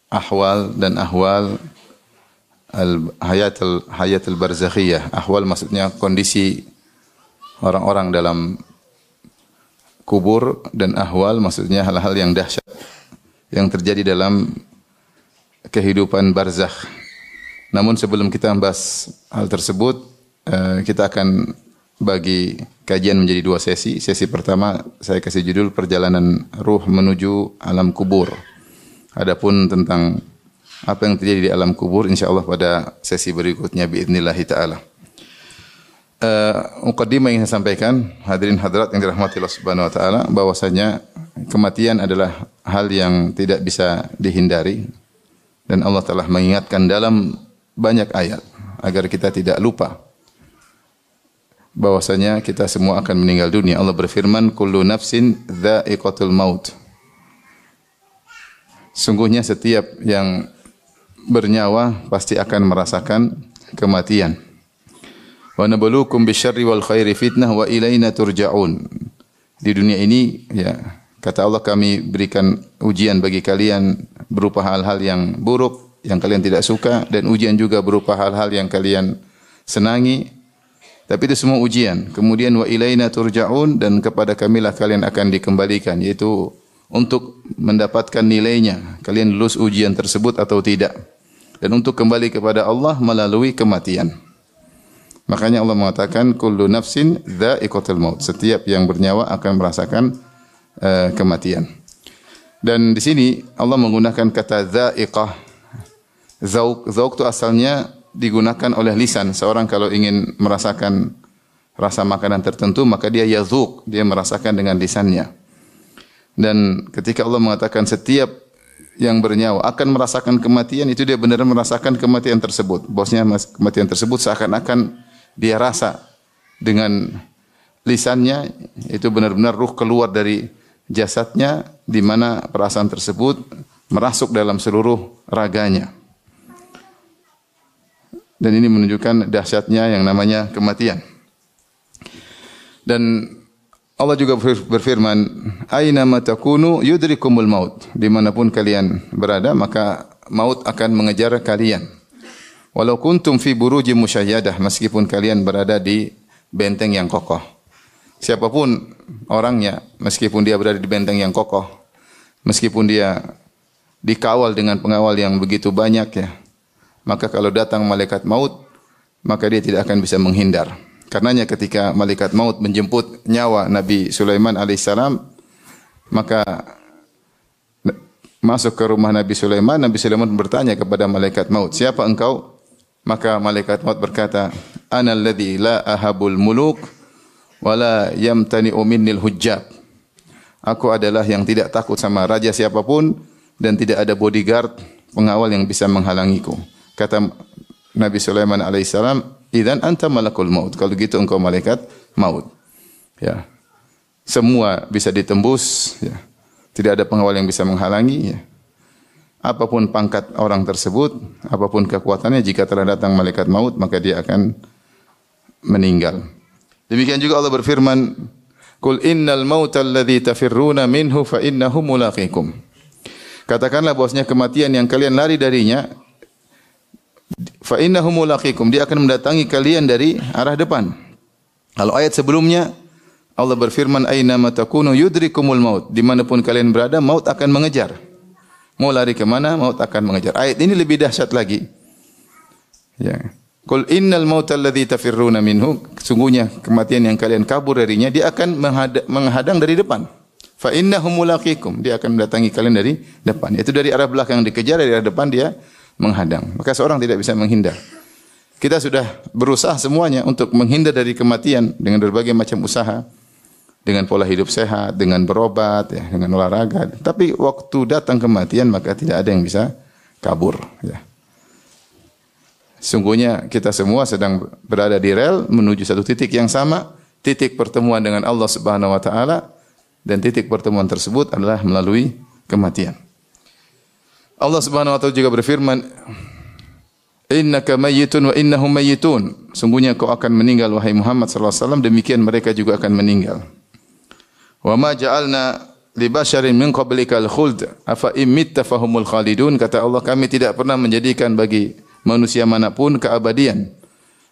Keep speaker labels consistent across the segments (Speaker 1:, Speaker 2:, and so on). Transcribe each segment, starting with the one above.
Speaker 1: ahwal dan ahwal hayatul barzakhiyah. Ahwal maksudnya kondisi orang-orang dalam kubur, dan ahwal maksudnya hal-hal yang dahsyat yang terjadi dalam kehidupan barzakh. Namun sebelum kita membahas hal tersebut, kita akan bagi kajian menjadi dua sesi. Sesi pertama saya kasih judul perjalanan ruh menuju alam kubur. Adapun tentang apa yang terjadi di alam kubur, insyaallah pada sesi berikutnya biidznillah taala. Muqaddimah yang saya sampaikan, hadirin hadirat yang dirahmati Allah Subhanahu wa taala, bahwasanya kematian adalah hal yang tidak bisa dihindari, dan Allah telah mengingatkan dalam banyak ayat agar kita tidak lupa bahwasanya kita semua akan meninggal dunia. Allah berfirman, kullu nafsin dha'iqatul maut. Sungguhnya setiap yang bernyawa pasti akan merasakan kematian. Wa nabluukum bisyarri wal khairi fitnah wa ilaina turja'un. Di dunia ini, ya, kata Allah, kami berikan ujian bagi kalian berupa hal-hal yang buruk yang kalian tidak suka, dan ujian juga berupa hal-hal yang kalian senangi. Tapi itu semua ujian. Kemudian wa ilaina turja'un, dan kepada kamilah kalian akan dikembalikan, yaitu untuk mendapatkan nilainya, kalian lulus ujian tersebut atau tidak. Dan untuk kembali kepada Allah melalui kematian. Makanya Allah mengatakan kullu nafsin dha'iqatul maut. Setiap yang bernyawa akan merasakan kematian. Dan di sini Allah menggunakan kata dha'iqah. Zauq itu asalnya digunakan oleh lisan. Seorang kalau ingin merasakan rasa makanan tertentu, maka dia yazuq, dia merasakan dengan lisannya. Dan ketika Allah mengatakan setiap yang bernyawa akan merasakan kematian, itu dia benar merasakan kematian tersebut. Bosnya kematian tersebut seakan-akan dia rasa dengan lisannya, itu benar-benar ruh keluar dari jasadnya, di mana perasaan tersebut merasuk dalam seluruh raganya. Dan ini menunjukkan dahsyatnya yang namanya kematian. Dan Allah juga berfirman, aina ma takunu yudrikumul maut. Dimanapun kalian berada, maka maut akan mengejar kalian. Walau kuntum fi burujim musyayyadah, meskipun kalian berada di benteng yang kokoh. Siapapun orangnya, meskipun dia berada di benteng yang kokoh, meskipun dia dikawal dengan pengawal yang begitu banyak, ya, maka kalau datang malaikat maut, maka dia tidak akan bisa menghindar. Karenanya ketika malaikat maut menjemput nyawa Nabi Sulaiman alaihissalam, maka masuk ke rumah Nabi Sulaiman bertanya kepada malaikat maut, siapa engkau? Maka malaikat maut berkata, ana alladhi la ahabul muluk wa la yamtani'u minnil hujjab. Aku adalah yang tidak takut sama raja siapapun, dan tidak ada bodyguard, pengawal yang bisa menghalangiku. Kata Nabi Sulaiman alaihissalam, idzan anta malakul maut. Kalau gitu engkau malaikat maut. Ya. Semua bisa ditembus, ya. Tidak ada pengawal yang bisa menghalangi, ya. Apapun pangkat orang tersebut, apapun kekuatannya, jika telah datang malaikat maut, maka dia akan meninggal. Demikian juga Allah berfirman, qul innal mautal ladzi tafirruna minhu fa innahu mulaqikum. Katakanlah bahwasanya kematian yang kalian lari darinya, fa innahu mulaqikum, dia akan mendatangi kalian dari arah depan. Kalau ayat sebelumnya Allah berfirman, aina ma takunu yudrikumul maut, dimanapun kalian berada maut akan mengejar. Mau lari ke mana, maut akan mengejar. Ayat ini lebih dahsyat lagi. Ya. Qul innal mautal ladzi tafirruna minhu, sungguhnya kematian yang kalian kabur darinya, dia akan menghadang dari depan. Fa innahu mulaqikum, dia akan mendatangi kalian dari depan. Itu dari arah belakang dikejar, dari arah depan dia menghadang. Maka seorang tidak bisa menghindar. Kita sudah berusaha semuanya untuk menghindar dari kematian dengan berbagai macam usaha, dengan pola hidup sehat, dengan berobat, ya, dengan olahraga. Tapi waktu datang kematian, maka tidak ada yang bisa kabur. Ya. Sungguhnya kita semua sedang berada di rel menuju satu titik yang sama, titik pertemuan dengan Allah Subhanahu wa taala, dan titik pertemuan tersebut adalah melalui kematian. Allah Subhanahu wa taala juga berfirman, innaka mayyitun wa innahum mayyitun. Sungguhnya kau akan meninggal wahai Muhammad sallallahu alaihi wasallam, demikian mereka juga akan meninggal. Wa ma ja'alna li basyarin min qablikal khuld afa imitta fahumul khalidun. Kata Allah, kami tidak pernah menjadikan bagi manusia manapun keabadian.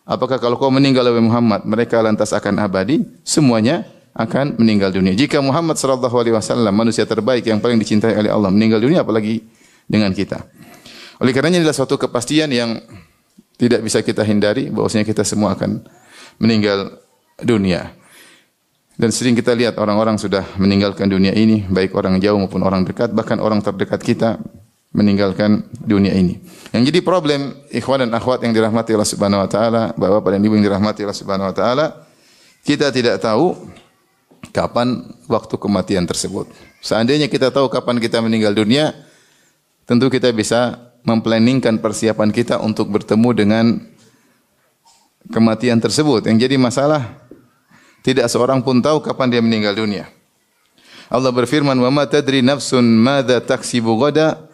Speaker 1: Apakah kalau kau meninggal wahai Muhammad, mereka lantas akan abadi? Semuanya akan meninggal dunia. Jika Muhammad sallallahu alaihi wasallam manusia terbaik yang paling dicintai oleh Allah meninggal dunia, apalagi dengan kita. Oleh karenanya inilah suatu kepastian yang tidak bisa kita hindari, bahwasanya kita semua akan meninggal dunia. Dan sering kita lihat orang-orang sudah meninggalkan dunia ini, baik orang jauh maupun orang dekat, bahkan orang terdekat kita meninggalkan dunia ini. Yang jadi problem ikhwan dan akhwat yang dirahmati Allah Subhanahu wa taala, Bapak dan Ibu yang dirahmati Allah Subhanahu wa taala, kita tidak tahu kapan waktu kematian tersebut. Seandainya kita tahu kapan kita meninggal dunia, tentu kita bisa memplanningkan persiapan kita untuk bertemu dengan kematian tersebut. Yang jadi masalah, tidak seorang pun tahu kapan dia meninggal dunia. Allah berfirman, "Wa ma tadri nafsun madza taksibu ghada,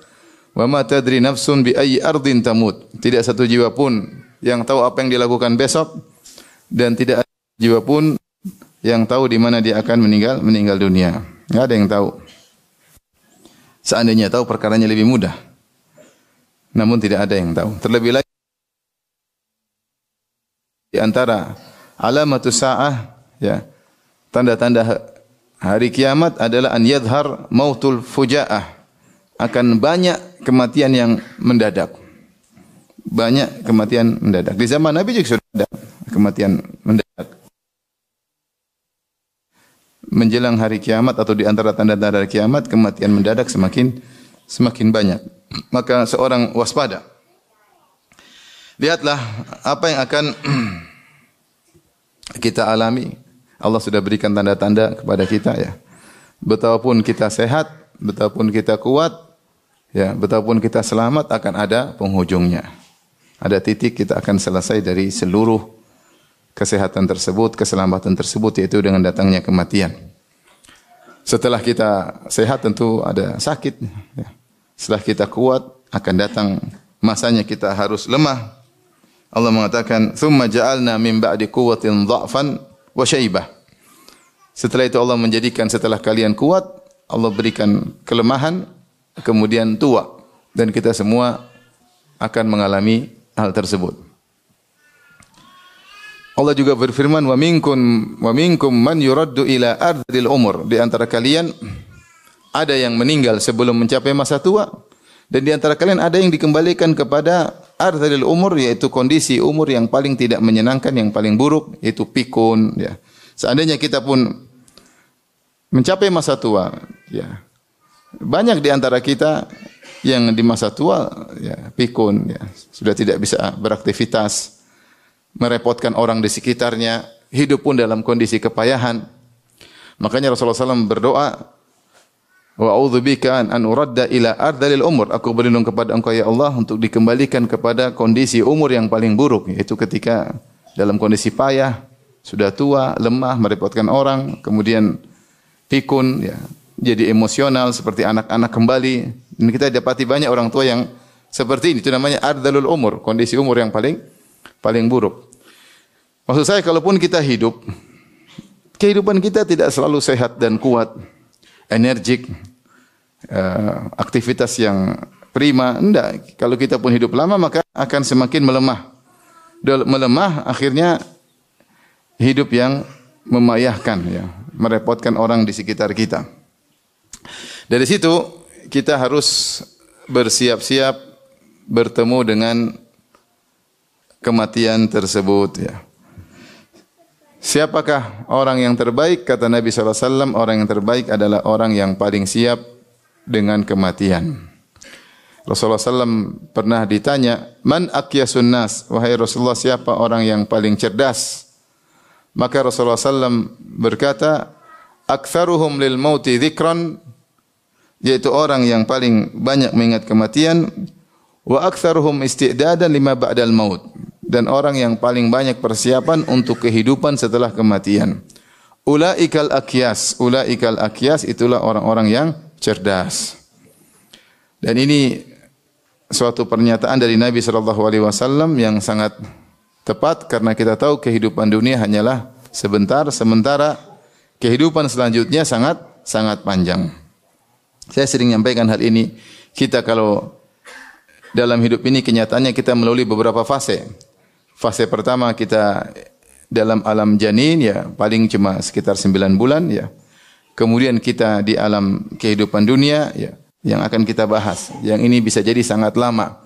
Speaker 1: wa ma tadri nafsun bi ayyi ardin tamut." Tidak satu jiwa pun yang tahu apa yang dilakukan besok, dan tidak ada jiwa pun yang tahu di mana dia akan meninggal dunia. Enggak ada yang tahu. Seandainya tahu, perkaranya lebih mudah. Namun tidak ada yang tahu. Terlebih lagi di antara alamatus saah, ya, tanda-tanda hari kiamat adalah an yadhhar mautul fujaah. Akan banyak kematian yang mendadak. Banyak kematian mendadak. Di zaman Nabi juga sudah ada kematian mendadak. Menjelang hari kiamat atau di antara tanda-tanda hari kiamat, kematian mendadak semakin banyak. Maka seorang waspada. Lihatlah apa yang akan kita alami. Allah sudah berikan tanda-tanda kepada kita, ya. Betapapun kita sehat, betapapun kita kuat, ya, betapapun kita selamat, akan ada penghujungnya. Ada titik kita akan selesai dari seluruh kesehatan tersebut, keselamatan tersebut, yaitu dengan datangnya kematian. Setelah kita sehat tentu ada sakit, ya. Setelah kita kuat akan datang masanya kita harus lemah. Allah mengatakan, "Tsumma ja'alna min ba'di quwwatin dha'fan wa syaibah." Setelah itu Allah menjadikan setelah kalian kuat, Allah berikan kelemahan, kemudian tua, dan kita semua akan mengalami hal tersebut. Allah juga berfirman, "Wa minkum man yuraddu ila ardhil umur." Di antara kalian ada yang meninggal sebelum mencapai masa tua, dan di antara kalian ada yang dikembalikan kepada ardhil umur, yaitu kondisi umur yang paling tidak menyenangkan, yang paling buruk, yaitu pikun, ya. Seandainya kita pun mencapai masa tua, ya, banyak di antara kita yang di masa tua, ya, pikun, ya, sudah tidak bisa beraktivitas, merepotkan orang di sekitarnya, hidup pun dalam kondisi kepayahan. Makanya Rasulullah SAW berdoa, "Wa a'udzubika an uradda ila ardhil umur." Aku berlindung kepada Engkau ya Allah untuk dikembalikan kepada kondisi umur yang paling buruk, yaitu ketika dalam kondisi payah, sudah tua, lemah, merepotkan orang, kemudian pikun, ya, jadi emosional seperti anak-anak kembali. Dan kita dapati banyak orang tua yang seperti ini. Itu namanya ardhalul umur, kondisi umur yang paling buruk. Maksud saya, kalaupun kita hidup, kehidupan kita tidak selalu sehat dan kuat, energik, aktivitas yang prima. Enggak. Kalau kita pun hidup lama, maka akan semakin melemah. Melemah, akhirnya hidup yang memayahkan, ya, merepotkan orang di sekitar kita. Dari situ kita harus bersiap-siap bertemu dengan kematian tersebut, ya. Siapakah orang yang terbaik? Kata Nabi SAW, orang yang terbaik adalah orang yang paling siap dengan kematian. Rasulullah SAW pernah ditanya, "Man aqyasun nas?" Wahai Rasulullah, siapa orang yang paling cerdas? Maka Rasulullah SAW berkata, "Aktsaruhum lil mauti dzikran," yaitu orang yang paling banyak mengingat kematian, "wa aktsaruhum isti'dadan lima ba'dal maut," dan orang yang paling banyak persiapan untuk kehidupan setelah kematian. Ulaikal akyas, itulah orang-orang yang cerdas. Dan ini suatu pernyataan dari Nabi SAW yang sangat tepat, karena kita tahu kehidupan dunia hanyalah sebentar, sementara kehidupan selanjutnya sangat panjang. Saya sering menyampaikan hal ini. Kita kalau dalam hidup ini kenyataannya kita melalui beberapa fase. Fase pertama kita dalam alam janin ya paling cuma sekitar 9 bulan ya. Kemudian kita di alam kehidupan dunia ya yang akan kita bahas. Yang ini bisa jadi sangat lama.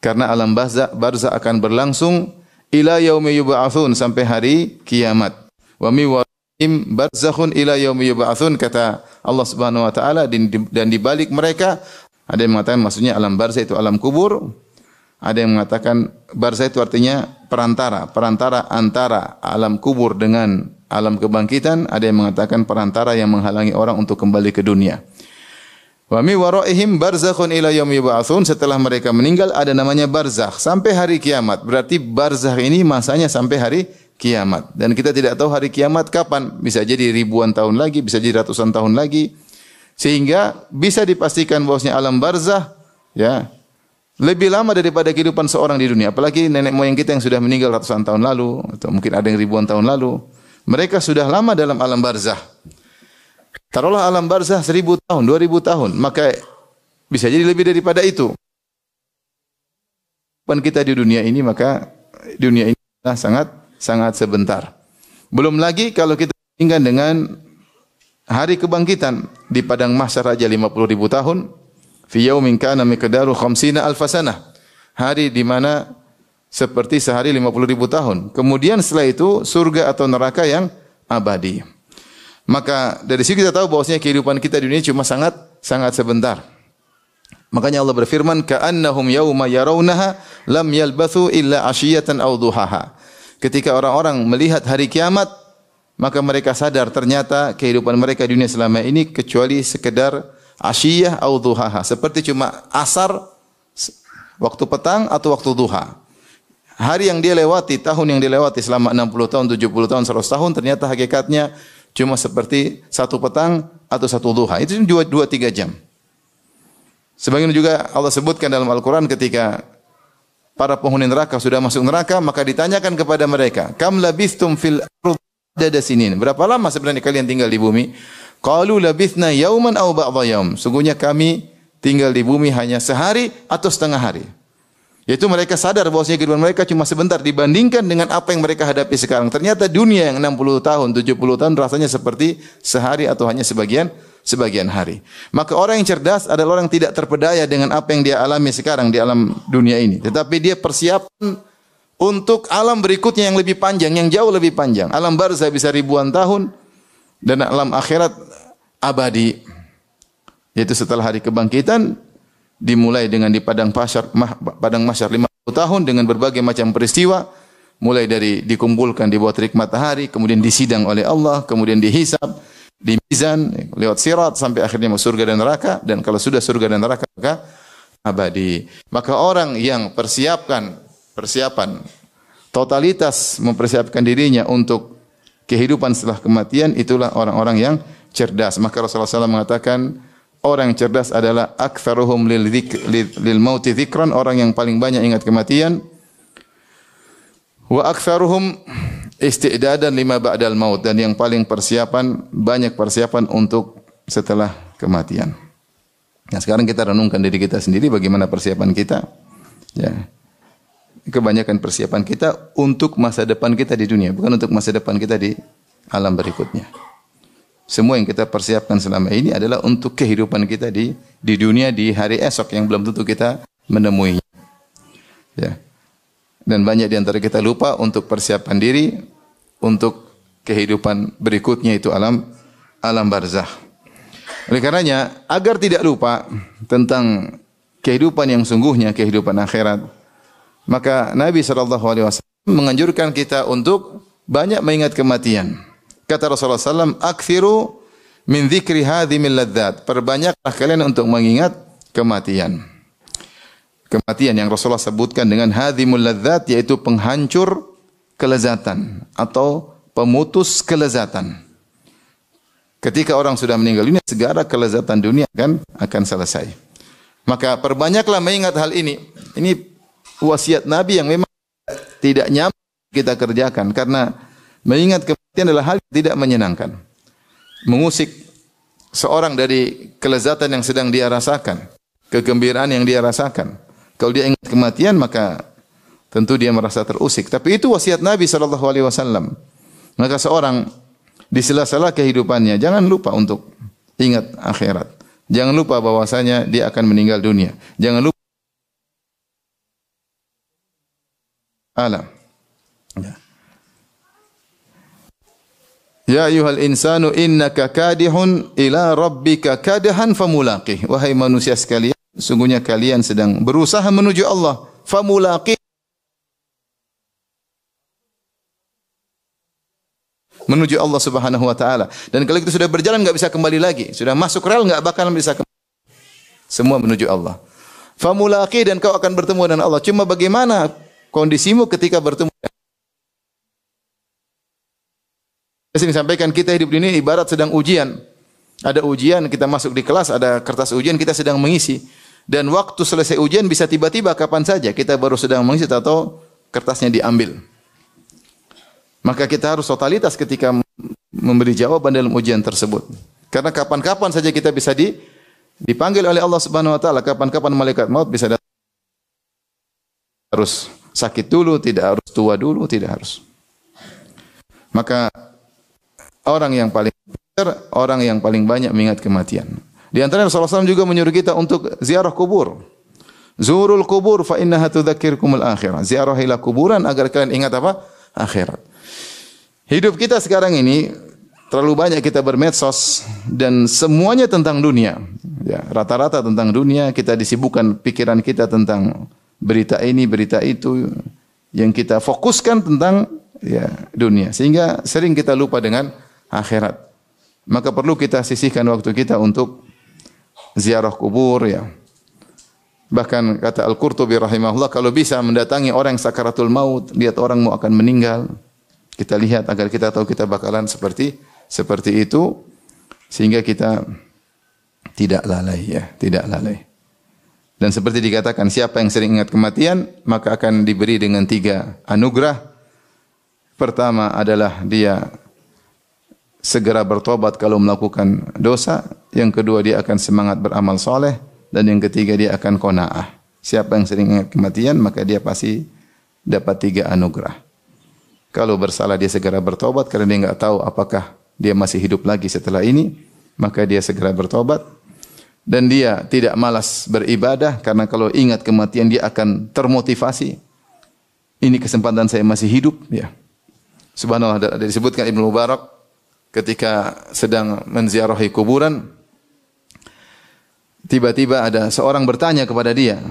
Speaker 1: Karena alam barzakh akan berlangsung ila yaumi yub'atsun sampai hari kiamat. Wa mi warahim barzakhun ila yaumi yub'atsun kata Allah Subhanahu wa taala dan di balik mereka ada yang mengatakan maksudnya alam barzakh itu alam kubur. Ada yang mengatakan barzakh itu artinya perantara antara alam kubur dengan alam kebangkitan. Ada yang mengatakan perantara yang menghalangi orang untuk kembali ke dunia. Wa mi waraihim barzakhun ila yaumi yub'atsun, setelah mereka meninggal ada namanya barzakh sampai hari kiamat. Berarti barzakh ini masanya sampai hari kiamat. Dan kita tidak tahu hari kiamat kapan. Bisa jadi ribuan tahun lagi, bisa jadi ratusan tahun lagi. Sehingga bisa dipastikan bahwasanya alam barzakh ya lebih lama daripada kehidupan seorang di dunia. Apalagi nenek moyang kita yang sudah meninggal ratusan tahun lalu atau mungkin ada yang ribuan tahun lalu. Mereka sudah lama dalam alam barzakh. Taruhlah alam barzakh 1000 tahun, 2000 tahun, maka bisa jadi lebih daripada itu. Kehidupan kita di dunia ini, maka dunia ini sangat sebentar. Belum lagi kalau kita bandingkan dengan hari kebangkitan di padang mahsyar aja 50.000 tahun. Fi yaumin kana miqdaru 50 alf sanah. Hari di mana seperti sehari 50.000 tahun. Kemudian setelah itu surga atau neraka yang abadi. Maka dari sini kita tahu bahwasanya kehidupan kita di dunia cuma sangat sebentar. Makanya Allah berfirman, ka'annahum yauma yarawnaha lam yalbathu illa 'ashiyatan aw duhaha. Ketika orang-orang melihat hari kiamat, maka mereka sadar ternyata kehidupan mereka di dunia selama ini kecuali sekedar ashiyah aw duhaha, seperti cuma asar waktu petang atau waktu duha. Hari yang dia lewati, tahun yang dia lewati selama 60 tahun, 70 tahun, 100 tahun ternyata hakikatnya cuma seperti satu petang atau satu duha. Itu 2-3 jam. Sebagaimana juga Allah sebutkan dalam Al-Quran ketika para penghuni neraka sudah masuk neraka, maka ditanyakan kepada mereka, kam labithtum fil ardi sinin. Berapa lama sebenarnya kalian tinggal di bumi? Qalu labithna yauman aw ba'dha yaum. Sungguhnya kami tinggal di bumi hanya sehari atau setengah hari. Yaitu mereka sadar bahwasanya kehidupan mereka cuma sebentar dibandingkan dengan apa yang mereka hadapi sekarang. Ternyata dunia yang 60 tahun, 70 tahun rasanya seperti sehari atau hanya sebagian hari. Maka orang yang cerdas adalah orang yang tidak terpedaya dengan apa yang dia alami sekarang di alam dunia ini. Tetapi dia persiapan untuk alam berikutnya yang lebih panjang, yang jauh lebih panjang. Alam barzakh bisa ribuan tahun dan alam akhirat abadi. Yaitu setelah hari kebangkitan dimulai dengan di padang mahsyar 50 tahun dengan berbagai macam peristiwa, mulai dari dikumpulkan di bawah terik matahari, kemudian disidang oleh Allah, kemudian dihisab, di mizan, lewat sirat sampai akhirnya masuk surga dan neraka, dan kalau sudah surga dan neraka maka abadi. Maka orang yang persiapan totalitas mempersiapkan dirinya untuk kehidupan setelah kematian, itulah orang-orang yang cerdas. Maka Rasulullah SAW mengatakan orang yang cerdas adalah aktsaruhum lil mauti dzikran, orang yang paling banyak ingat kematian. Wa aktsaruhum isti'dadan lima ba'dal maut, dan yang paling banyak persiapan untuk setelah kematian. Nah, sekarang kita renungkan diri kita sendiri, bagaimana persiapan kita? Ya. Kebanyakan persiapan kita untuk masa depan kita di dunia, bukan untuk masa depan kita di alam berikutnya. Semua yang kita persiapkan selama ini adalah untuk kehidupan kita di dunia di hari esok yang belum tentu kita menemuinya. Ya. Dan banyak di antara kita lupa untuk persiapan diri untuk kehidupan berikutnya, itu alam barzakh. Oleh karenanya, agar tidak lupa tentang kehidupan yang sungguhnya, kehidupan akhirat, maka Nabi SAW menganjurkan kita untuk banyak mengingat kematian. Kata Rasulullah SAW, akthiru min dzikri hadhimil ladzat. Perbanyaklah kalian untuk mengingat kematian. Kematian yang Rasulullah sebutkan dengan hadhimul ladzat, yaitu penghancur kelezatan atau pemutus kelezatan. Ketika orang sudah meninggal dunia, segala kelezatan dunia akan selesai. Maka perbanyaklah mengingat hal ini. Ini wasiat Nabi yang memang tidak nyaman kita kerjakan, karena mengingat kematian adalah hal yang tidak menyenangkan. Mengusik seorang dari kelezatan yang sedang dia rasakan, kegembiraan yang dia rasakan. Kalau dia ingat kematian, maka tentu dia merasa terusik. Tapi itu wasiat Nabi SAW. Maka seorang di sela-sela kehidupannya jangan lupa untuk ingat akhirat. Jangan lupa bahwasanya dia akan meninggal dunia. Jangan lupa alam. Ya ayyuhal insanu innaka kadihun ila rabbika kadahan famulaqih. Wahai manusia sekalian, sungguhnya kalian sedang berusaha menuju Allah. Famulaqih. Menuju Allah Subhanahu wa taala. Dan kalau itu sudah berjalan enggak bisa kembali lagi. Sudah masuk rel enggak bakalan bisa kembali. Semua menuju Allah. Famulaqih, dan kau akan bertemu dengan Allah. Cuma bagaimana kondisimu ketika bertemu? Saya sering sampaikan, kita hidup di ini ibarat sedang ujian. Ada ujian, kita masuk di kelas, ada kertas ujian, kita sedang mengisi. Dan waktu selesai ujian bisa tiba-tiba kapan saja. Kita baru sedang mengisi atau kertasnya diambil. Maka kita harus totalitas ketika memberi jawaban dalam ujian tersebut. Karena kapan-kapan saja kita bisa dipanggil oleh Allah Subhanahu wa taala, kapan-kapan malaikat maut bisa datang. Harus sakit dulu, tidak harus tua dulu, tidak harus. Maka orang yang paling pintar, orang yang paling banyak mengingat kematian. Di antara Rasulullah SAW juga menyuruh kita untuk ziarah kubur. Zurul kubur fa innaha tudzakkirukumul akhirah. Ziarahilah kuburan agar kalian ingat apa? Akhirat. Hidup kita sekarang ini terlalu banyak kita bermedsos dan semuanya tentang dunia. Ya, rata-rata tentang dunia, kita disibukkan pikiran kita tentang berita ini, berita itu, yang kita fokuskan tentang dunia, sehingga sering kita lupa dengan akhirat. Maka perlu kita sisihkan waktu kita untuk ziarah kubur, ya. Bahkan kata Al-Qurtubi rahimahullah, kalau bisa mendatangi orang yang sakaratul maut, lihat orang mau akan meninggal, kita lihat agar kita tahu kita bakalan seperti itu, sehingga kita tidak lalai, ya, tidak lalai. Dan seperti dikatakan, siapa yang sering ingat kematian, maka akan diberi dengan 3 anugerah. Pertama adalah dia segera bertobat kalau melakukan dosa. Yang kedua, dia akan semangat beramal soleh. Dan yang ketiga, dia akan qanaah. Siapa yang sering ingat kematian, maka dia pasti dapat 3 anugerah. Kalau bersalah, dia segera bertobat karena dia enggak tahu apakah dia masih hidup lagi setelah ini, maka dia segera bertobat. Dan dia tidak malas beribadah karena kalau ingat kematian dia akan termotivasi. Ini kesempatan saya masih hidup, ya. Subhanallah, ada disebutkan Ibnu Mubarak ketika sedang menziarahi kuburan, tiba-tiba ada seorang bertanya kepada dia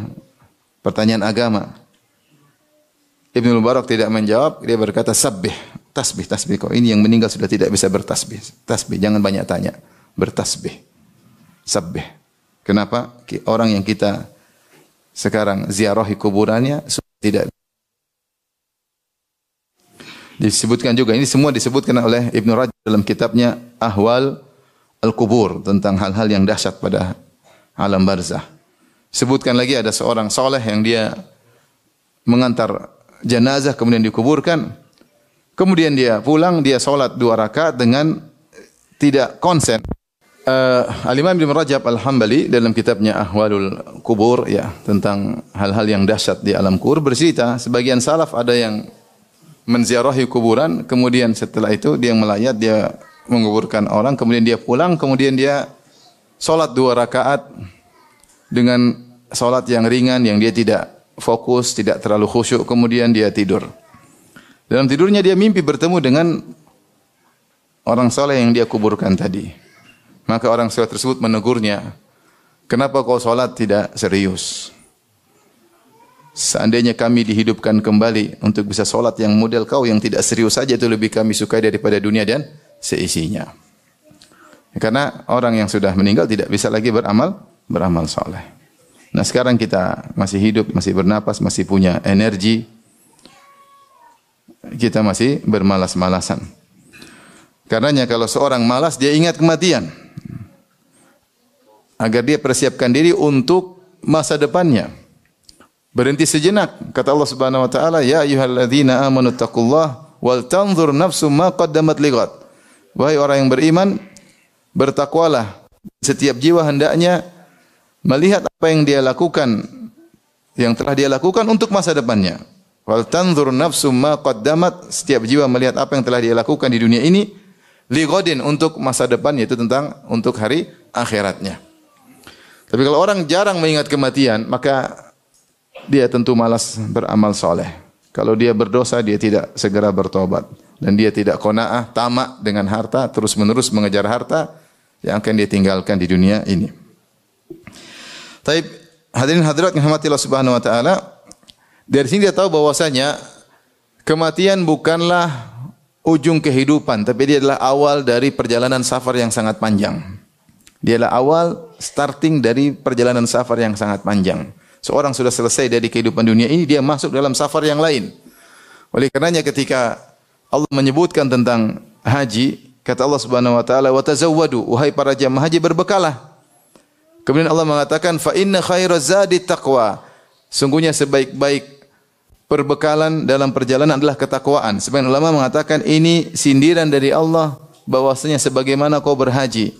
Speaker 1: pertanyaan agama. Ibnu Mubarak tidak menjawab, dia berkata sabbih, tasbih kok. Ini yang meninggal sudah tidak bisa bertasbih. Tasbih, jangan banyak tanya, bertasbih. Sabbih. Kenapa? Orang yang kita sekarang ziarahi kuburannya sudah tidak. Disebutkan juga, ini semua disebutkan oleh Ibnu Rajab dalam kitabnya Ahwal Al-Qubur, tentang hal-hal yang dahsyat pada alam barzah. Sebutkan lagi ada seorang soleh yang dia mengantar jenazah kemudian dikuburkan. Kemudian dia pulang, dia sholat 2 rakaat dengan tidak konsen. Al-Imam Ibnu Rajab Al-Hambali dalam kitabnya Ahwalul Qubur, ya, tentang hal-hal yang dahsyat di alam kubur, bercerita sebagian salaf ada yang menziarahi kuburan, kemudian setelah itu dia melayat, dia menguburkan orang, kemudian dia pulang, kemudian dia sholat 2 rakaat dengan sholat yang ringan, yang dia tidak fokus, tidak terlalu khusyuk, kemudian dia tidur. Dalam tidurnya dia mimpi bertemu dengan orang soleh yang dia kuburkan tadi. Maka orang soleh tersebut menegurnya, kenapa kau sholat tidak serius? Seandainya kami dihidupkan kembali untuk bisa sholat yang model kau, yang tidak serius saja, itu lebih kami sukai daripada dunia dan seisinya. Karena orang yang sudah meninggal tidak bisa lagi beramal soleh. Nah, sekarang kita masih hidup, masih bernapas, masih punya energi, kita masih bermalas-malasan. Karenanya kalau seorang malas, dia ingat kematian, agar dia persiapkan diri untuk masa depannya. Berhenti sejenak. Kata Allah Subhanahu wa taala, "Ya ayyuhalladzina amanu taqullaha wal tanzur nafsum ma qaddamat lighad." Wahai orang yang beriman, bertakwalah Setiap jiwa hendaknya melihat apa yang dia lakukan, yang telah dia lakukan untuk masa depannya. Wal tanzur nafsum ma qaddamat, setiap jiwa melihat apa yang telah dia lakukan di dunia ini li ghadin, untuk masa depan, yaitu tentang untuk hari akhiratnya. Tapi kalau orang jarang mengingat kematian, maka dia tentu malas beramal soleh. Kalau dia berdosa, dia tidak segera bertobat. Dan dia tidak qanaah, tamak dengan harta, terus-menerus mengejar harta yang akan dia tinggalkan di dunia ini. Taib, hadirin hadirat yang dirahmati Allah Subhanahu wa taala, dari sini dia tahu bahwasanya kematian bukanlah ujung kehidupan, tapi dia adalah awal dari perjalanan safar yang sangat panjang. Dia adalah awal starting dari perjalanan safar yang sangat panjang. Seorang sudah selesai dari kehidupan dunia ini, dia masuk dalam safar yang lain. Oleh karenanya ketika Allah menyebutkan tentang haji, kata Allah Subhanahu wa taala, "Wa tazawwadu", wahai para jamaah haji, berbekalah. Kemudian Allah mengatakan, "Fa inna khairaz zadi taqwa", sungguhnya sebaik-baik perbekalan dalam perjalanan adalah ketakwaan. Sebagian ulama mengatakan ini sindiran dari Allah bahwasanya sebagaimana kau berhaji,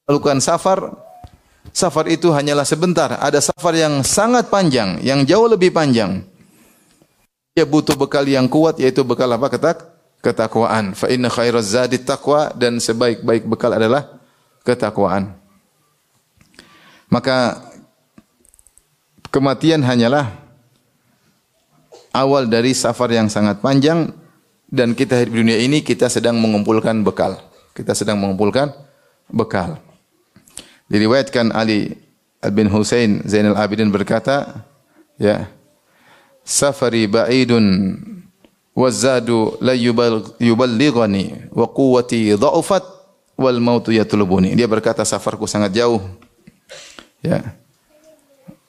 Speaker 1: lakukan safar, safar itu hanyalah sebentar. Ada safar yang sangat panjang, yang jauh lebih panjang. Dia butuh bekal yang kuat, yaitu bekal apa? Ketakwaan. Fa inna khairaz zadi taqwa, dan sebaik-baik bekal adalah ketakwaan. Maka kematian hanyalah awal dari safar yang sangat panjang, dan kita hidup di dunia ini kita sedang mengumpulkan bekal. Kita sedang mengumpulkan bekal. Diriwayatkan Ali bin Husain Zainal Abidin berkata, ya, safari ba'idun wazadu la yuballighani wa quwwati dha'ufat wal mautu yatlubuni. Dia berkata, safarku sangat jauh. Ya.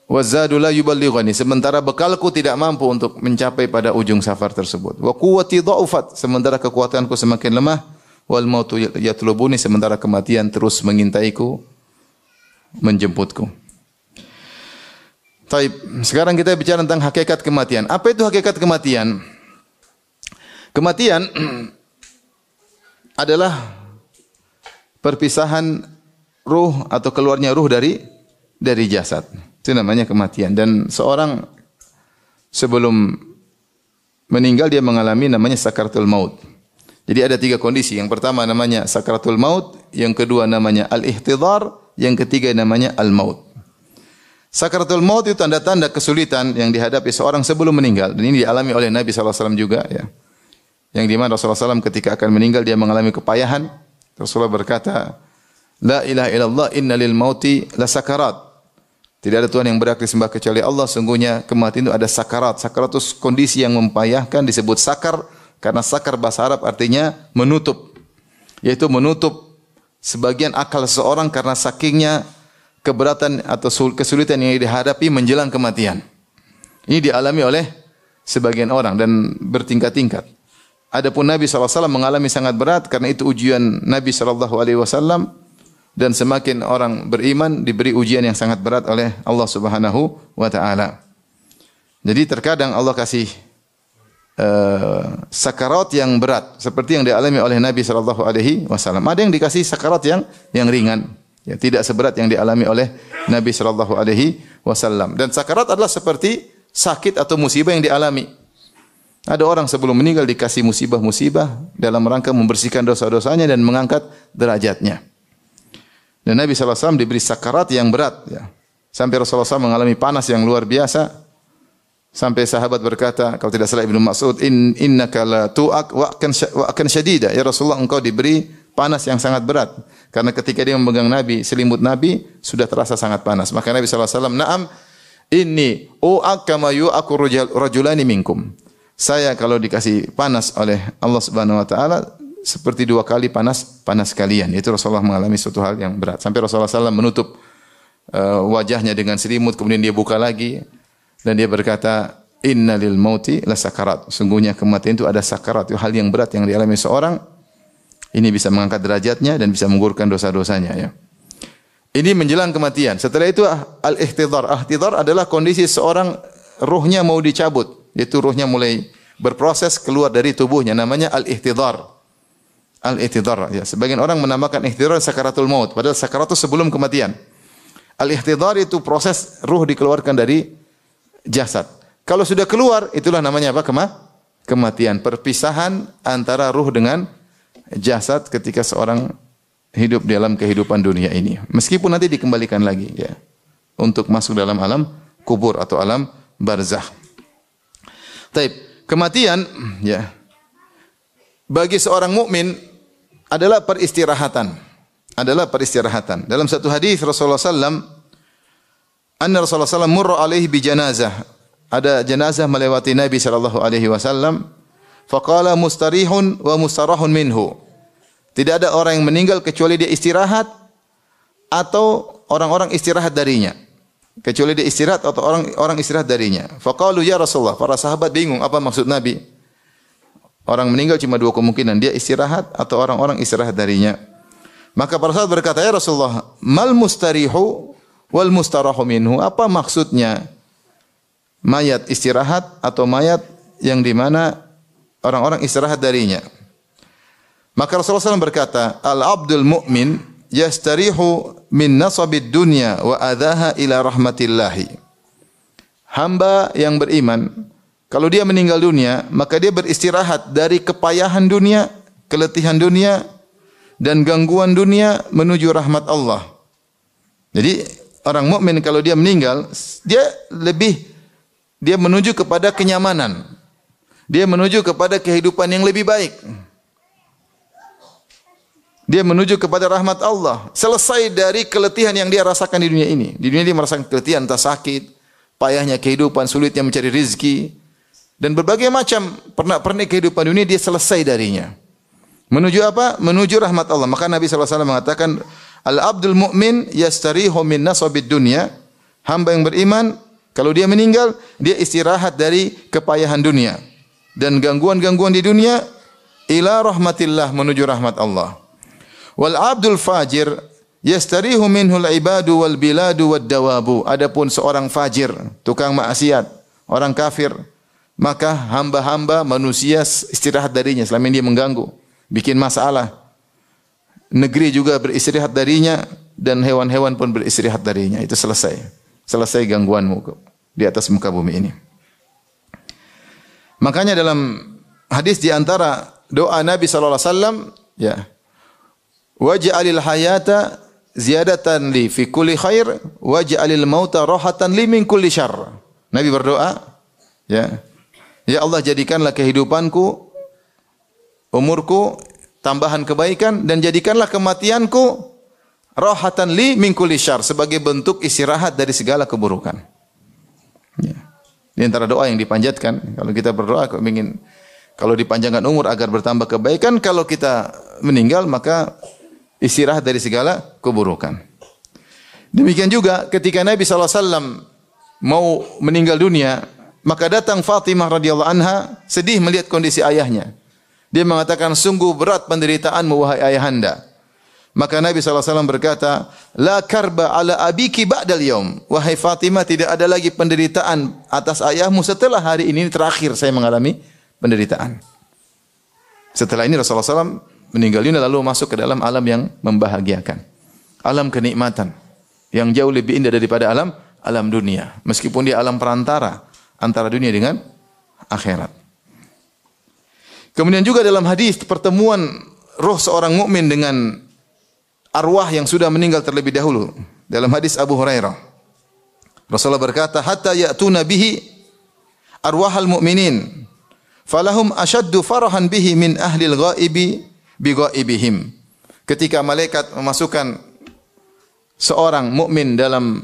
Speaker 1: Wazadu la yuballighani, sementara bekalku tidak mampu untuk mencapai pada ujung safar tersebut. Wa quwwati dha'ufat, sementara kekuatanku semakin lemah. Wal mautu yatlubuni, sementara kematian terus mengintaiku, menjemputku. Taib, sekarang kita bicara tentang hakikat kematian. Apa itu hakikat kematian? Kematian adalah perpisahan ruh atau keluarnya ruh dari jasad. Itu namanya kematian. Dan seorang sebelum meninggal dia mengalami namanya sakaratul maut. Jadi ada 3 kondisi. Yang pertama namanya sakaratul maut, yang kedua namanya al-ihtidhar, yang ketiga namanya al-maut. Sakaratul maut itu tanda-tanda kesulitan yang dihadapi seorang sebelum meninggal, dan ini dialami oleh Nabi SAW juga, ya. Yang di mana Rasulullah SAW ketika akan meninggal dia mengalami kepayahan. Rasulullah berkata, la ilaha illallah inna lil mauti la sakarat. Tidak ada Tuhan yang berhak disembah kecuali Allah, sungguhnya kematian itu ada sakarat. Sakarat itu kondisi yang membayahkan, disebut sakar karena sakar bahasa Arab artinya menutup, yaitu menutup sebagian akal seseorang karena sakingnya keberatan atau kesulitan yang dihadapi menjelang kematian. Ini dialami oleh sebagian orang dan bertingkat-tingkat. Adapun Nabi SAW mengalami sangat berat karena itu ujian Nabi SAW, dan semakin orang beriman diberi ujian yang sangat berat oleh Allah Subhanahu wa taala. Jadi terkadang Allah kasih sakarat yang berat seperti yang dialami oleh Nabi SAW. Ada yang dikasih sakarat yang ringan, ya, tidak seberat yang dialami oleh Nabi SAW. Dan sakarat adalah seperti sakit atau musibah yang dialami. Ada orang sebelum meninggal dikasih musibah-musibah dalam rangka membersihkan dosa-dosanya dan mengangkat derajatnya. Dan Nabi SAW diberi sakarat yang berat, ya. Sampai Rasulullah SAW mengalami panas yang luar biasa. Sampai sahabat berkata, kalau tidak salah Ibnu Mas'ud, innaka la tu'ak wa akan syadida. Ya Rasulullah, engkau diberi panas yang sangat berat. Karena ketika dia memegang Nabi, selimut Nabi sudah terasa sangat panas. Maka Nabi SAW, na'am, inni u'ak kama yu'aku rajulani minkum. Saya kalau dikasih panas oleh Allah Subhanahu wa taala seperti 2 kali panas kalian. Itu Rasulullah mengalami suatu hal yang berat. Sampai Rasulullah SAW menutup wajahnya dengan selimut, kemudian dia buka lagi dan dia berkata, innalil mauti la sakarat. Sungguhnya kematian itu ada sakarat, itu hal yang berat yang dialami seorang. Ini bisa mengangkat derajatnya dan bisa menggugurkan dosa-dosanya, ya. Ini menjelang kematian. Setelah itu al-ihtidhar. Al-ihtidhar adalah kondisi seorang ruhnya mau dicabut, yaitu ruhnya mulai berproses keluar dari tubuhnya, namanya al-ihtidhar. Al-ihtidhar, ya. Sebagian orang menamakan ihtidhar sakaratul maut, padahal sakaratul sebelum kematian. Al-ihtidhar itu proses ruh dikeluarkan dari jasad. Kalau sudah keluar, itulah namanya apa? Kematian. Perpisahan antara ruh dengan jasad ketika seorang hidup dalam kehidupan dunia ini. Meskipun nanti dikembalikan lagi, ya, untuk masuk dalam alam kubur atau alam barzakh. Taib, kematian, ya, bagi seorang mukmin adalah peristirahatan. Dalam satu hadis Rasulullah sallam, anna Rasulullah sallam murra alaihi bi janazah. Ada jenazah melewati Nabi sallallahu alaihi wasallam, faqala mustarihun wa mustarahun minhu. Tidak ada orang yang meninggal kecuali dia istirahat atau orang-orang istirahat darinya. Kecuali dia istirahat atau orang istirahat darinya. Faqalu ya Rasulullah, para sahabat bingung apa maksud Nabi. Orang meninggal cuma dua kemungkinan, dia istirahat atau orang-orang istirahat darinya. Maka para sahabat berkata, ya Rasulullah, mal mustarihu wal mustarahu minhu. Apa maksudnya mayat istirahat atau mayat yang di mana orang-orang istirahat darinya? Maka Rasulullah SAW berkata, al-abdul mu'min yastarihu min nasabid dunya wa adhaha ila rahmatillahi. Hamba yang beriman, kalau dia meninggal dunia, maka dia beristirahat dari kepayahan dunia, keletihan dunia, dan gangguan dunia menuju rahmat Allah. Jadi orang mukmin kalau dia meninggal, dia menuju kepada kenyamanan. Dia menuju kepada kehidupan yang lebih baik. Dia menuju kepada rahmat Allah. Selesai dari keletihan yang dia rasakan di dunia ini. Di dunia dia merasakan keletihan, entah sakit, payahnya kehidupan, sulitnya mencari rizki, dan berbagai macam pernak-pernik kehidupan dunia dia selesai darinya. Menuju apa? Menuju rahmat Allah. Maka Nabi SAW mengatakan, al-abdul mu'min yastarihu min nasabid dunya. Hamba yang beriman, kalau dia meninggal, dia istirahat dari kepayahan dunia dan gangguan-gangguan di dunia, ila rahmatillah, menuju rahmat Allah. Wal abdul fajir yastarihu minhul ibadu wal biladu wad dawabu. Adapun seorang fajir, tukang maksiat, orang kafir, maka hamba-hamba manusia istirahat darinya selama ini dia mengganggu, bikin masalah. Negeri juga beristirahat darinya dan hewan-hewan pun beristirahat darinya. Itu selesai. Selesai gangguanmu di atas muka bumi ini. Makanya dalam hadis di antara doa Nabi sallallahu alaihi wasallam, ya, waj'alil hayata ziyadatan li fi kulli khair waj'alil mauta rahatan li min kulli syarr. Nabi berdoa, ya, ya Allah, jadikanlah kehidupanku, umurku tambahan kebaikan, dan jadikanlah kematianku rahatan li min kulli syarr, sebagai bentuk istirahat dari segala keburukan. Ya. Di antara doa yang dipanjatkan kalau kita berdoa kalau dipanjangkan umur agar bertambah kebaikan, kalau kita meninggal maka istirahat dari segala keburukan. Demikian juga ketika Nabi SAW mau meninggal dunia, maka datang Fatimah radhiyallahu anha sedih melihat kondisi ayahnya. Dia mengatakan, sungguh berat penderitaanmu wahai ayahanda. Maka Nabi SAW berkata, la karba ala abiki ba'dal yaum. Wahai Fatimah, tidak ada lagi penderitaan atas ayahmu setelah hari ini terakhir saya mengalami penderitaan. Setelah ini Rasulullah SAW meninggal dunia lalu masuk ke dalam alam yang membahagiakan. Alam kenikmatan yang jauh lebih indah daripada alam dunia. Meskipun dia alam perantara antara dunia dengan akhirat. Kemudian juga dalam hadis pertemuan roh seorang mukmin dengan arwah yang sudah meninggal terlebih dahulu. Dalam hadis Abu Hurairah, Rasulullah berkata, hatta ya'tuna bihi arwahal mu'minin falahum ashaddu farahan bihi min ahlil ghaibi bighaibihim. Ketika malaikat memasukkan seorang mukmin dalam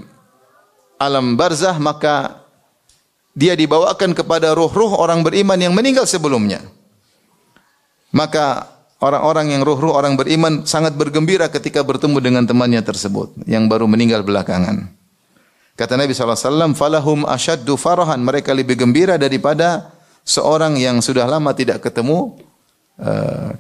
Speaker 1: alam barzah, maka dia dibawakan kepada ruh-ruh orang beriman yang meninggal sebelumnya. Maka orang-orang yang ruh-ruh orang beriman sangat bergembira ketika bertemu dengan temannya tersebut yang baru meninggal belakangan. Kata Nabi SAW, falahum ashaddu farahan, mereka lebih gembira daripada seorang yang sudah lama tidak ketemu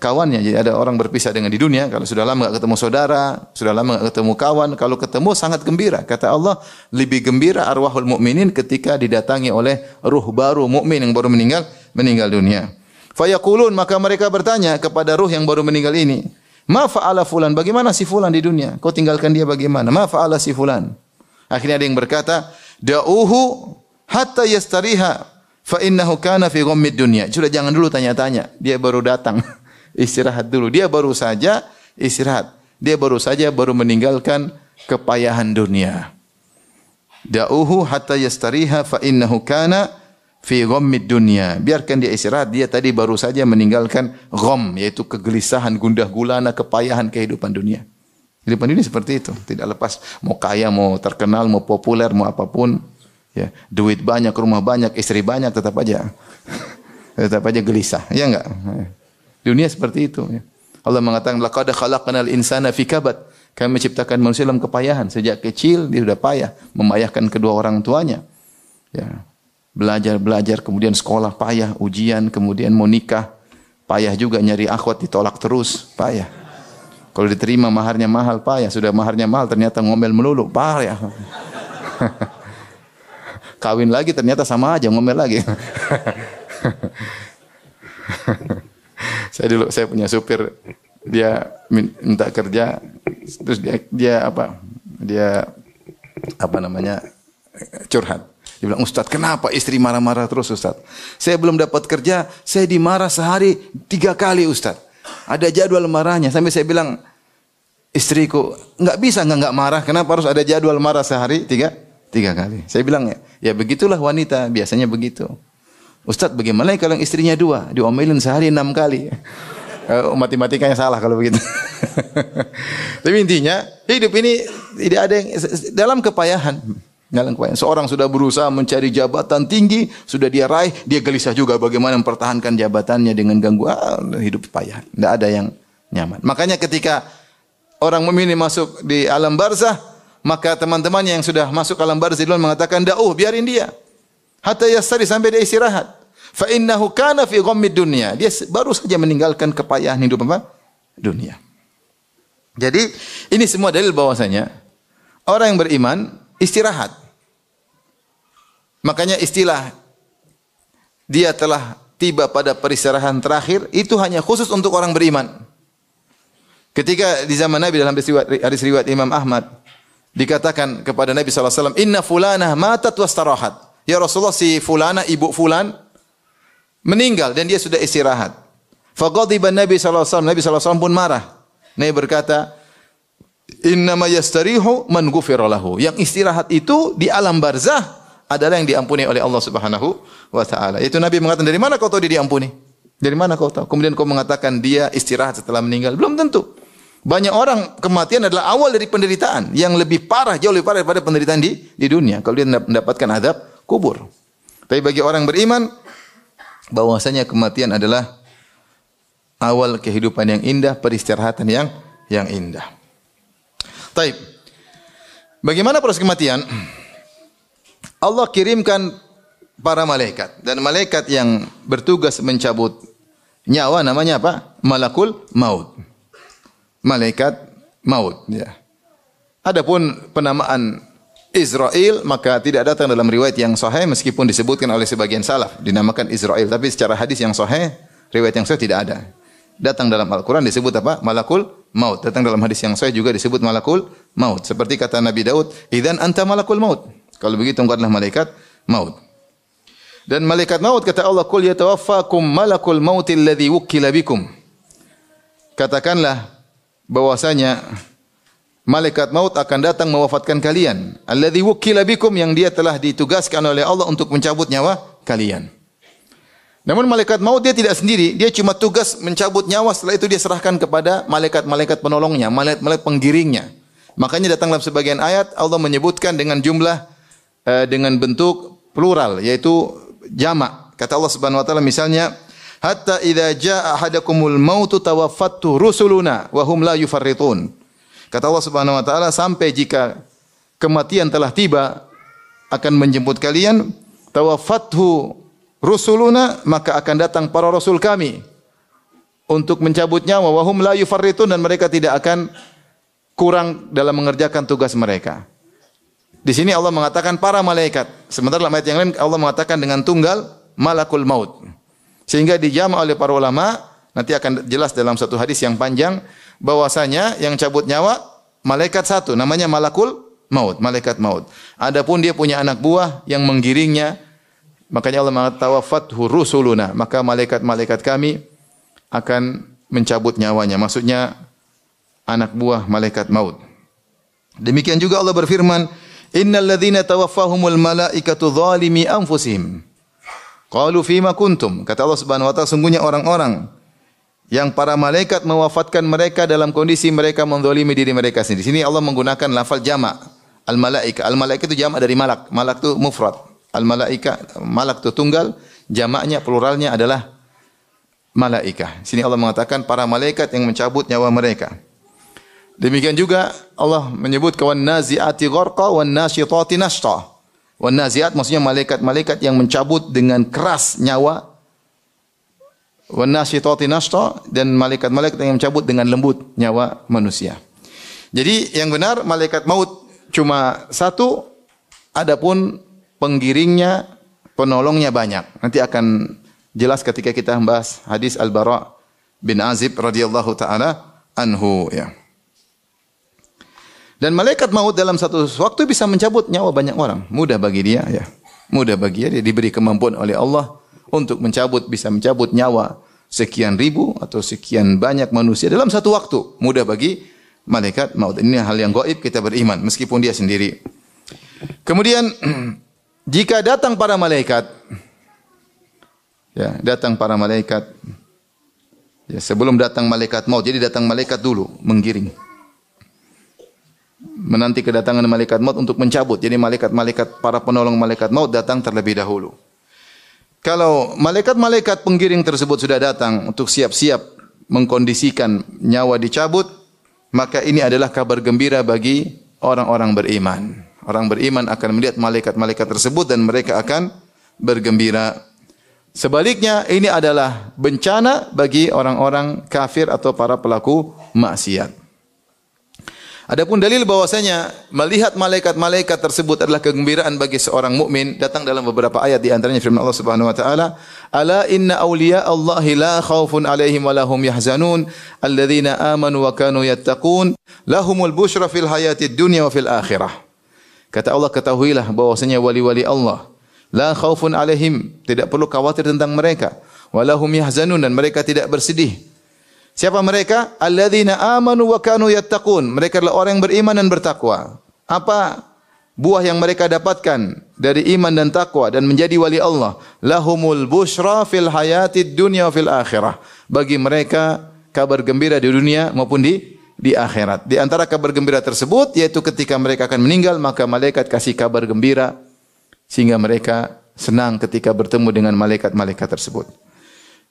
Speaker 1: kawannya. Jadi ada orang berpisah dengan di dunia, kalau sudah lama enggak ketemu saudara, sudah lama enggak ketemu kawan, kalau ketemu sangat gembira. Kata Allah, lebih gembira arwahul mukminin ketika didatangi oleh ruh baru mukmin yang baru meninggal dunia. Fayaqulun, maka mereka bertanya kepada ruh yang baru meninggal ini, "Ma fa'ala fulan? Bagaimana si fulan di dunia? Kau tinggalkan dia bagaimana? Ma fa'ala si fulan?" Akhirnya ada yang berkata, "Da'uhu hatta yastariha fa innahu kana fi ghammid dunya." Sudah, jangan dulu tanya-tanya. Dia baru datang. Istirahat dulu. Dia baru saja istirahat. Dia baru saja meninggalkan kepayahan dunia. Da'uhu hatta yastariha fa innahu kana fi ghammid dunya. Biarkan dia istirahat, dia tadi baru saja meninggalkan gham, yaitu kegelisahan, gundah gulana, kepayahan kehidupan dunia. Kehidupan dunia seperti itu, tidak lepas mau kaya, mau terkenal, mau populer, mau apapun, ya, duit banyak, rumah banyak, istri banyak, tetap aja gelisah. Ya enggak? Dunia seperti itu, ya. Allah mengatakan, laqad khalaqnal insana fi kabad. Kami menciptakan manusia dalam kepayahan. Sejak kecil dia sudah payah, memayahkan kedua orang tuanya. Ya. Belajar, kemudian sekolah payah, ujian, kemudian mau nikah, payah juga, nyari akhwat ditolak terus, payah. Kalau diterima maharnya mahal, payah. Sudah maharnya mahal, ternyata ngomel melulu, payah. Kawin lagi ternyata sama aja, ngomel lagi. Saya punya supir, dia minta kerja, terus dia curhat. Dia bilang, "Ustaz, kenapa istri marah-marah terus, Ustaz? Saya belum dapat kerja, saya dimarah sehari 3 kali, Ustaz. Ada jadwal marahnya." Sampai saya bilang, "Istriku, enggak bisa enggak marah. Kenapa harus ada jadwal marah sehari 3 kali?" Saya bilang, ya begitulah wanita, biasanya begitu. "Ustaz, bagaimana kalau yang istrinya 2? Diomelin sehari 6 kali." Matematikanya salah kalau begitu. Tapi intinya, hidup ini tidak ada yang dalam kepayahan. Seorang sudah berusaha mencari jabatan tinggi, sudah dia raih, dia gelisah juga bagaimana mempertahankan jabatannya dengan gangguan hidup payah. Tidak ada yang nyaman. Makanya ketika orang mukmin masuk di alam barzah, maka teman-temannya yang sudah masuk alam barzah duluan mengatakan, biarin dia. Hatta yastari, sampai dia istirahat. Fa innahu kana fi ghammid dunya. Dia baru saja meninggalkan kepayahan hidup dunia. Jadi ini semua dalil bahwasanya orang yang beriman istirahat. Makanya istilah dia telah tiba pada peristirahatan terakhir itu hanya khusus untuk orang beriman. Ketika di zaman Nabi dalam hadis riwayat Imam Ahmad dikatakan kepada Nabi sallallahu alaihi wasallam, "Inna fulanah matat wastarahat." Ya Rasulullah, si fulana, ibu fulan meninggal dan dia sudah istirahat. Faghadiba Nabi sallallahu alaihi wasallam. Nabi sallallahu alaihi wasallam pun marah. Nabi berkata, "Innama yastarihu man ghufira lahu." Yang istirahat itu di alam barzah adalah yang diampuni oleh Allah Subhanahu wa taala. Itu Nabi mengatakan, "Dari mana kau tahu dia diampuni? Dari mana kau tahu?" Kemudian kau mengatakan dia istirahat setelah meninggal. Belum tentu. Banyak orang kematian adalah awal dari penderitaan yang lebih parah, jauh lebih parah daripada penderitaan di dunia. Kalau dia mendapatkan azab kubur. Tapi bagi orang beriman, bahwasanya kematian adalah awal kehidupan yang indah, peristirahatan yang indah. Taib. Bagaimana proses kematian? Allah kirimkan para malaikat, dan malaikat yang bertugas mencabut nyawa namanya apa? Malakul maut. Malaikat maut, ya. Adapun penamaan Israel maka tidak datang dalam riwayat yang sahih, meskipun disebutkan oleh sebagian salaf dinamakan Israel, tapi secara hadis yang sahih, riwayat yang sahih tidak ada. Datang dalam Al-Quran disebut apa? Malakul maut. Datang dalam hadis yang sahih juga disebut malakul maut. Seperti kata Nabi Daud, "Idzan anta malakul maut." Kalau begitu engkau adalah malaikat maut. Dan malaikat maut kata Allah, "Qul yatawaffakum malakul mautil ladzi wukkila bikum." Katakanlah bahwasanya malaikat maut akan datang mewafatkan kalian. Alladzi wukkila bikum, yang dia telah ditugaskan oleh Allah untuk mencabut nyawa kalian. Namun malaikat maut dia tidak sendiri, dia cuma tugas mencabut nyawa, setelah itu dia serahkan kepada malaikat-malaikat penolongnya, malaikat-malaikat penggiringnya. Makanya datang dalam sebagian ayat Allah menyebutkan dengan jumlah dengan bentuk plural, yaitu jamak. Kata Allah Subhanahu wa taala misalnya, "Hatta idza jaa ahadakumul mautu tawaffathu rusuluna wa hum la yufarritun." Kata Allah Subhanahu wa taala, sampai jika kematian telah tiba akan menjemput kalian, tawaffathu rusuluna, maka akan datang para rasul kami untuk mencabut nyawa, wa hum la yufarritun, dan mereka tidak akan kurang dalam mengerjakan tugas mereka. Di sini Allah mengatakan para malaikat. Sementara dalam ayat yang lain Allah mengatakan dengan tunggal malakul maut. Sehingga dijama oleh para ulama, nanti akan jelas dalam satu hadis yang panjang bahwasanya yang cabut nyawa malaikat satu namanya malakul maut, malaikat maut. Adapun dia punya anak buah yang menggiringnya, makanya Allah mengatakan tawaffathu rusuluna, maka malaikat-malaikat kami akan mencabut nyawanya. Maksudnya anak buah malaikat maut. Demikian juga Allah berfirman, innal ladzina tawaffahumul malaikatu zalimi anfusihim qalu fima kuntum. Kata Allah Subhanahu wa taala, sungguhnya orang-orang yang para malaikat mewafatkan mereka dalam kondisi mereka menzalimi diri mereka sendiri. Di sini Allah menggunakan lafal jamak, al-malaika. Al-malaika itu jamak dari malak. Malak itu mufrad. Al-malaika, malak itu tunggal, jamaknya pluralnya adalah malaika. Di sini Allah mengatakan para malaikat yang mencabut nyawa mereka. Demikian juga Allah menyebut wan nazi'ati gharqa wan nasyitati nashta. Wan nazi'at maksudnya malaikat-malaikat yang mencabut dengan keras nyawa. Wan nasyitati nashta, dan malaikat-malaikat yang mencabut dengan lembut nyawa manusia. Jadi yang benar malaikat maut cuma satu, adapun penggiringnya, penolongnya banyak. Nanti akan jelas ketika kita membahas hadis Al-Bara bin Azib radhiyallahu taala anhu ya. Dan malaikat maut dalam satu waktu bisa mencabut nyawa banyak orang. Mudah bagi dia ya. Mudah bagi dia diberi kemampuan oleh Allah untuk mencabut, bisa mencabut nyawa sekian ribu atau sekian banyak manusia dalam satu waktu. Mudah bagi malaikat maut. Ini hal yang gaib, kita beriman meskipun dia sendiri. Kemudian jika datang para malaikat, ya, datang para malaikat, ya, sebelum datang malaikat maut, jadi datang malaikat dulu menggiring. Menanti kedatangan malaikat maut untuk mencabut. Jadi malaikat-malaikat, para penolong malaikat maut datang terlebih dahulu. Kalau malaikat-malaikat penggiring tersebut sudah datang untuk siap-siap mengkondisikan nyawa dicabut, maka ini adalah kabar gembira bagi orang-orang beriman. Orang beriman akan melihat malaikat-malaikat tersebut dan mereka akan bergembira. Sebaliknya, ini adalah bencana bagi orang-orang kafir atau para pelaku maksiat. Adapun dalil bahwasanya melihat malaikat-malaikat tersebut adalah kegembiraan bagi seorang mukmin datang dalam beberapa ayat, di antaranya firman Allah Subhanahu wa taala, "Ala inna awliya Allahi la khaufun 'alaihim wa lahum yahzanun alladzina amanu wa kanu yattaqun lahumul busyra fil hayatid dunya wa fil akhirah." Kata Allah, ketahuilah bahwasanya wali-wali Allah la khaufun 'alaihim, tidak perlu khawatir tentang mereka, wa lahum yahzanun, dan mereka tidak bersedih. Siapa mereka? Alladzina amanu wa kanu yattaqun. Mereka adalah orang yang beriman dan bertakwa. Apa buah yang mereka dapatkan dari iman dan takwa dan menjadi wali Allah? Lahumul busyra fil hayatid dunya wa fil akhirah. Bagi mereka kabar gembira di dunia maupun di akhirat. Di antara kabar gembira tersebut yaitu ketika mereka akan meninggal, maka malaikat kasih kabar gembira sehingga mereka senang ketika bertemu dengan malaikat-malaikat tersebut.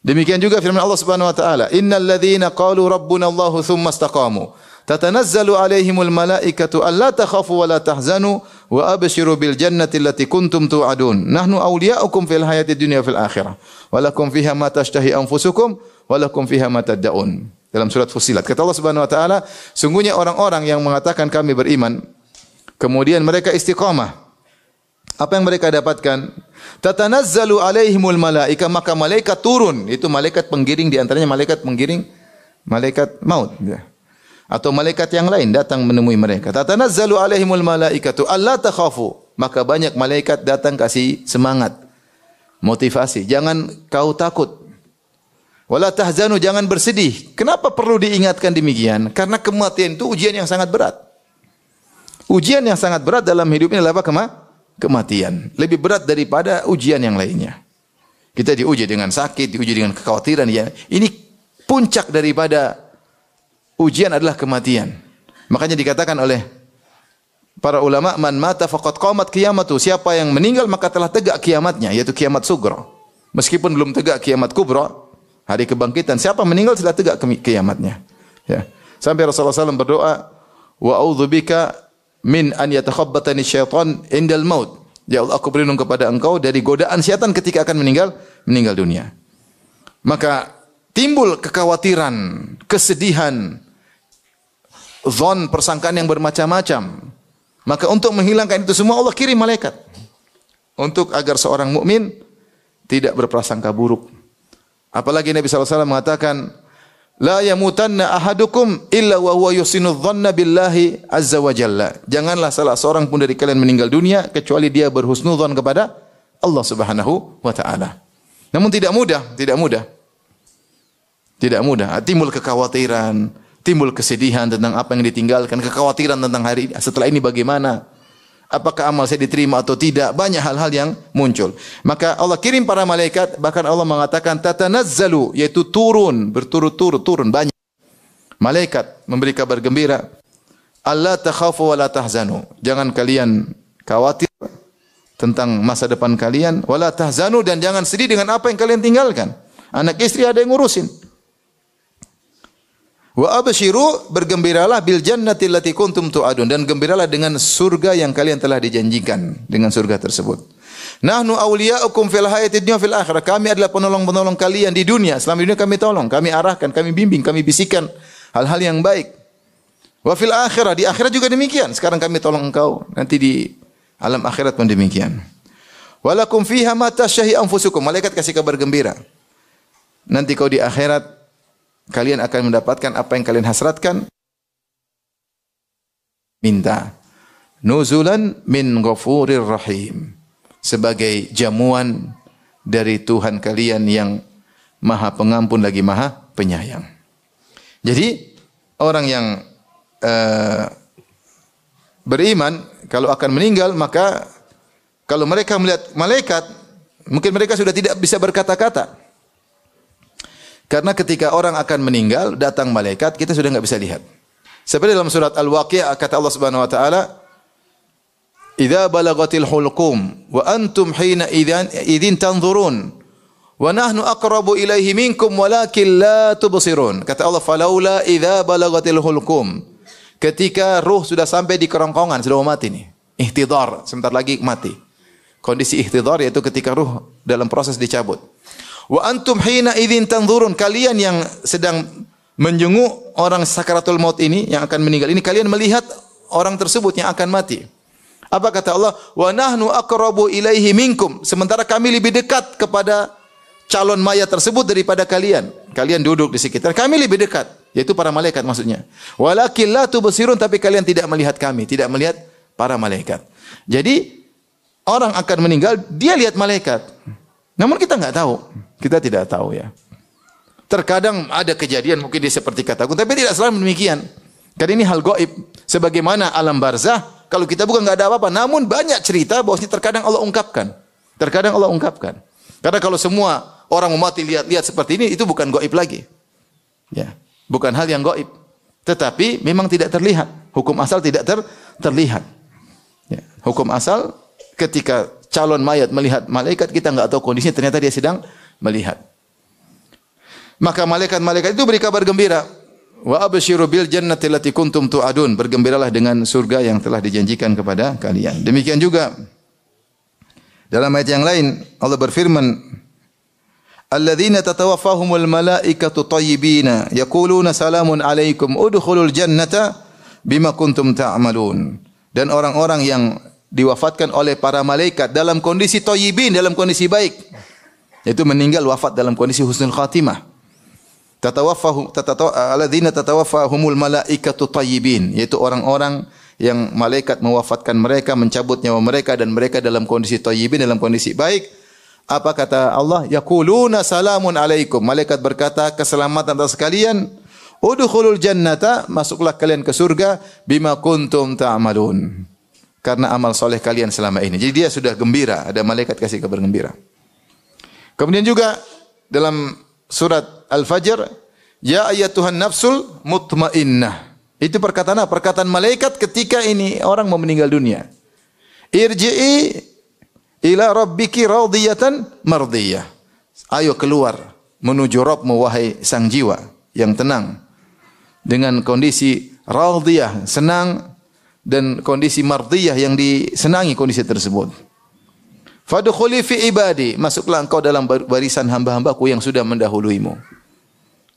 Speaker 1: Demikian juga firman Allah Subhanahu wa taala, "Innal ladzina qalu rabbuna Allahu tsumma istaqamu tatanazzalu 'alaihimul malaikatu alla takhafu wa la tahzanu wa abshiru bil jannati allati kuntum tu'adun. Nahnu awliya'ukum fil hayatid dunya fil akhirah wa lakum fiha ma tashtahi anfusukum wa lakum fiha ma tad'un." Dalam surat Fussilat. Kata Allah Subhanahu wa taala, sungguhnya orang-orang yang mengatakan kami beriman, kemudian mereka istiqamah. Apa yang mereka dapatkan? Tatanazzalu alaihimul malaika, maka malaikat turun. Itu malaikat penggiring, di antaranya malaikat penggiring, malaikat maut. Ya. Atau malaikat yang lain datang menemui mereka. Tatanazzalu alaihimul malaikatu alla takhafu. Maka banyak malaikat datang kasih semangat, motivasi. Jangan kau takut. Wala tahzanu, jangan bersedih. Kenapa perlu diingatkan demikian? Karena kematian itu ujian yang sangat berat. Ujian yang sangat berat dalam hidup ini adalah kematian. Lebih berat daripada ujian yang lainnya. Kita diuji dengan sakit, diuji dengan kekhawatiran. Ya. Ini puncak daripada ujian adalah kematian. Makanya dikatakan oleh para ulama, man mata faqad qamat qiyamatu. Siapa yang meninggal maka telah tegak kiamatnya, yaitu kiamat sugra. Meskipun belum tegak kiamat kubra, hari kebangkitan, siapa meninggal telah tegak kiamatnya. Ya. Sampai Rasulullah SAW berdoa, wa a'udzubika min an yatakhabbatani syaitan indal maut. Ya Allah, aku berlindung kepada Engkau dari godaan syaitan ketika akan meninggal dunia. Maka timbul kekhawatiran, kesedihan, zon, persangkaan yang bermacam-macam. Maka untuk menghilangkan itu semua Allah kirim malaikat. Untuk agar seorang mukmin tidak berprasangka buruk. Apalagi Nabi SAW mengatakan, la yamutanna ahadukum illa wa huwa yusinu dhanna billahi azza wa jalla. Janganlah salah seorang pun dari kalian meninggal dunia kecuali dia berhusnudzon kepada Allah Subhanahu wa taala. Namun tidak mudah. Tidak mudah. Timbul kekhawatiran, timbul kesedihan tentang apa yang ditinggalkan, kekhawatiran tentang hari setelah ini bagaimana? Apakah amal saya diterima atau tidak? Banyak hal-hal yang muncul. Maka Allah kirim para malaikat, bahkan Allah mengatakan tatanazzalu, yaitu turun, berturut-turut turun banyak. Malaikat memberi kabar gembira. Allah takhafu wa la tahzanu. Jangan kalian khawatir tentang masa depan kalian, wala tahzanu, dan jangan sedih dengan apa yang kalian tinggalkan. Anak istri ada yang ngurusin. Wa abshiru, bergembiralah bil jannati allati kuntum tu'adun, dan gembiralah dengan surga yang kalian telah dijanjikan dengan surga tersebut. Nahnu awliya'ukum fil hayatid dunya fil akhirah. Kami adalah penolong-penolong kalian di dunia. Selama di dunia kami tolong, kami arahkan, kami bimbing, kami bisikan hal-hal yang baik. Wa fil akhirah, di akhirat juga demikian. Sekarang kami tolong engkau, nanti di alam akhirat pun demikian. Walakum fiha ma tashtahi anfusukum. Malaikat kasih kabar gembira. Nanti kau di akhirat kalian akan mendapatkan apa yang kalian hasratkan. Minta. Nuzulan min ghafurir rahim. Sebagai jamuan dari Tuhan kalian yang Maha Pengampun lagi Maha Penyayang. Jadi orang yang beriman kalau akan meninggal, maka kalau mereka melihat malaikat, mungkin mereka sudah tidak bisa berkata-kata. Karena ketika orang akan meninggal, datang malaikat, kita sudah enggak bisa lihat. Seperti dalam surat Al-Waqi'ah kata Allah Subhanahu wa taala, "Idza balagatil hulqum wa antum hina idzin tanzurun wa nahnu aqrabu ilaihi minkum walakin la tubsirun." Kata Allah, "Falaula idza balagatil hulqum." Ketika ruh sudah sampai di kerongkongan, sudah mau mati nih. Ihtidhar, sebentar lagi mati. Kondisi ihtidhar yaitu ketika ruh dalam proses dicabut. Wa antum hina idzin tanzurun, kalian yang sedang menjenguk orang sakaratul maut ini, yang akan meninggal ini, kalian melihat orang tersebut yang akan mati. Apa kata Allah? Wa nahnu aqrabu ilaihi minkum, sementara kami lebih dekat kepada calon mayat tersebut daripada kalian. Kalian duduk di sekitar, kami lebih dekat, yaitu para malaikat maksudnya. Walakin la tubsirun, tapi kalian tidak melihat kami, tidak melihat para malaikat. Jadi orang akan meninggal, dia lihat malaikat. Namun kita enggak tahu. Kita tidak tahu ya. Terkadang ada kejadian mungkin dia seperti kataku, tapi tidak selalu demikian. Karena ini hal gaib. Sebagaimana alam barzah, kalau kita bukan enggak ada apa-apa. Namun banyak cerita bahwasanya terkadang Allah ungkapkan. Terkadang Allah ungkapkan. Karena kalau semua orang mau mati lihat seperti ini, itu bukan gaib lagi. Ya, bukan hal yang gaib. Tetapi memang tidak terlihat. Hukum asal tidak terlihat. Ya, hukum asal ketika calon mayat melihat malaikat, kita enggak tahu kondisinya, ternyata dia sedang melihat. Maka malaikat-malaikat itu beri kabar gembira. Wa absyiru bil jannati allati kuntum tu'adun. Bergembiralah dengan surga yang telah dijanjikan kepada kalian. Demikian juga dalam ayat yang lain Allah berfirman, alladzina tatawaffahumul malaikatu thayyibina yaquluna salamun alaikum udkhulul jannata bima kuntum ta'malun. Dan orang-orang yang diwafatkan oleh para malaikat dalam kondisi thayyibin, dalam kondisi baik, yaitu meninggal wafat dalam kondisi husnul khatimah. Alladzina tatawaffahumul malaikatu thayyibin, yaitu orang-orang yang malaikat mewafatkan mereka, mencabut nyawa mereka, dan mereka dalam kondisi thayyibin, dalam kondisi baik. Apa kata Allah? Yaquluna salamun alaikum. Malaikat berkata, keselamatan atas kalian. Udkhulul jannata, masuklah kalian ke surga, bima kuntum ta'malun. Karena amal soleh kalian selama ini. Jadi dia sudah gembira, ada malaikat kasih kabar gembira. Kemudian juga dalam surat Al-Fajr, ya ayyatuhan nafsul mutmainnah. Itu perkataan apa? Perkataan malaikat ketika ini orang mau meninggal dunia. Irji'i ila rabbiki radiyatan mardiyah. Ayo keluar menuju Rabbmu wahai sang jiwa yang tenang, dengan kondisi radiyah, senang, dan kondisi mardiyah yang disenangi kondisi tersebut. Fadkhuli fi ibadi, masuklah engkau dalam barisan hamba-hambaku yang sudah mendahuluimu.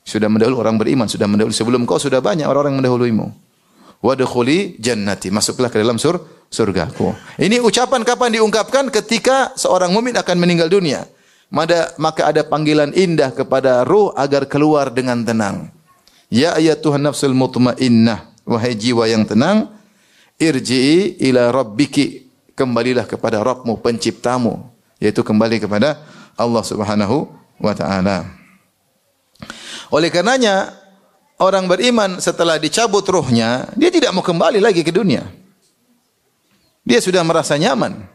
Speaker 1: Sudah mendahului orang beriman, sudah mendahului sebelum kau, sudah banyak orang-orang yang mendahuluimu. Wadkhuli jannati, masuklah ke dalam surgaku. Ini ucapan kapan diungkapkan? Ketika seorang mukmin akan meninggal dunia. maka ada panggilan indah kepada ruh agar keluar dengan tenang. Ya ayyatuhan nafsul mutmainnah, wahai jiwa yang tenang, irji'i ila rabbiki, kembalilah kepada Rabbmu, penciptamu, yaitu kembali kepada Allah Subhanahu wa taala. Oleh karenanya orang beriman setelah dicabut ruhnya, dia tidak mau kembali lagi ke dunia. Dia sudah merasa nyaman.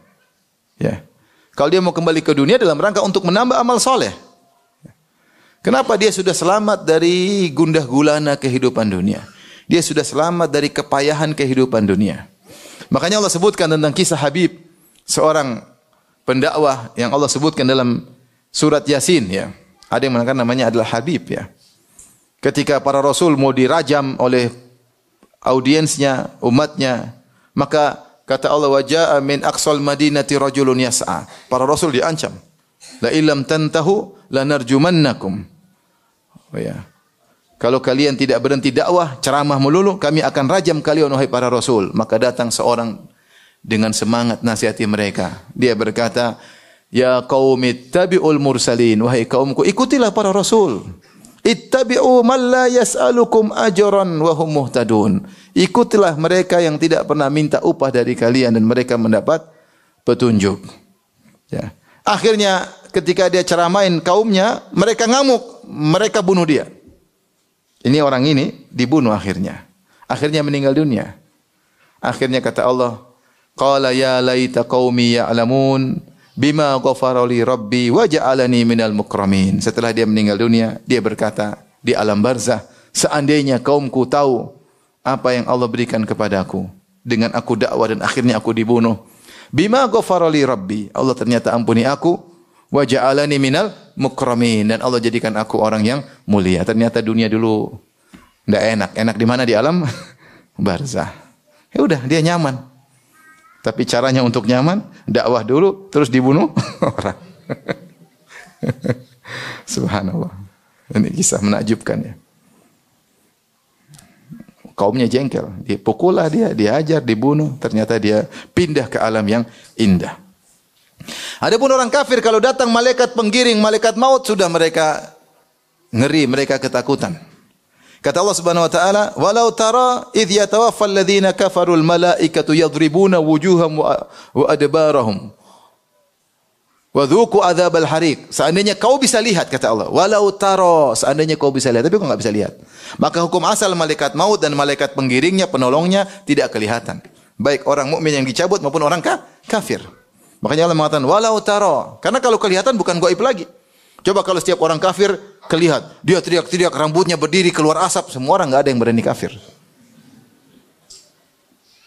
Speaker 1: Ya. Kalau dia mau kembali ke dunia dalam rangka untuk menambah amal soleh. Kenapa? Dia sudah selamat dari gundah gulana kehidupan dunia. Dia sudah selamat dari kepayahan kehidupan dunia. Makanya Allah sebutkan tentang kisah Habib, seorang pendakwah yang Allah sebutkan dalam surat Yasin, ya. Ada yang mengatakan namanya adalah Habib, ya. Ketika para rasul mau dirajam oleh audiensnya, umatnya, maka kata Allah, wajaa min aqsal madinati rajulun yas'a. Para rasul diancam. La illam tantahu lanarjumannakum. Oh ya. Kalau kalian tidak berhenti dakwah, ceramah melulu, kami akan rajam kalian wahai para rasul. Maka datang seorang dengan semangat nasihati mereka. Dia berkata, ya qaumi ittabi'ul mursalin, wahai kaumku, ikutilah para rasul. Ittabi'u man la yas'alukum ajran wa hum muhtadun. Ikutilah mereka yang tidak pernah minta upah dari kalian dan mereka mendapat petunjuk. Ya. Akhirnya ketika dia ceramain kaumnya, mereka ngamuk, mereka bunuh dia. Ini orang ini dibunuh akhirnya. Akhirnya meninggal dunia. Akhirnya kata Allah, qala ya laita qaumi ya'lamun bima ghafara li rabbi wa ja'alani minal mukramin. Setelah dia meninggal dunia, dia berkata di alam barzah, seandainya kaumku tahu apa yang Allah berikan kepadaku dengan aku dakwah dan akhirnya aku dibunuh. Bima ghafara li rabbi, Allah ternyata ampuni aku, wa ja'alani minal mukramin, dan Allah jadikan aku orang yang mulia. Ternyata dunia dulu enggak enak. Enak di mana? Di alam barzah. Ya udah, dia nyaman. Tapi caranya untuk nyaman, dakwah dulu terus dibunuh orang. Subhanallah. Ini kisah menakjubkan, ya. Kaumnya jengkel, dipukullah dia, diajar, dibunuh, ternyata dia pindah ke alam yang indah. Adapun orang kafir kalau datang malaikat penggiring, malaikat maut, sudah mereka ngeri, mereka ketakutan. Kata Allah Subhanahu wa taala, "Walau tara idh yatawaffal ladzina kafarul malaikatu yadribuna wujuhahum wa adbarahum wa dhuqu adzabal hariq." Seandainya kau bisa lihat, kata Allah, walau tara, seandainya kau bisa lihat, tapi kau enggak bisa lihat. Maka hukum asal malaikat maut dan malaikat penggiringnya, penolongnya tidak kelihatan. Baik orang mukmin yang dicabut maupun orang kafir. Makanya Allah mengatakan walau tara, karena kalau kelihatan bukan gaib lagi. Coba kalau setiap orang kafir kelihat, dia teriak-teriak, rambutnya berdiri keluar asap, semua orang enggak ada yang berani kafir.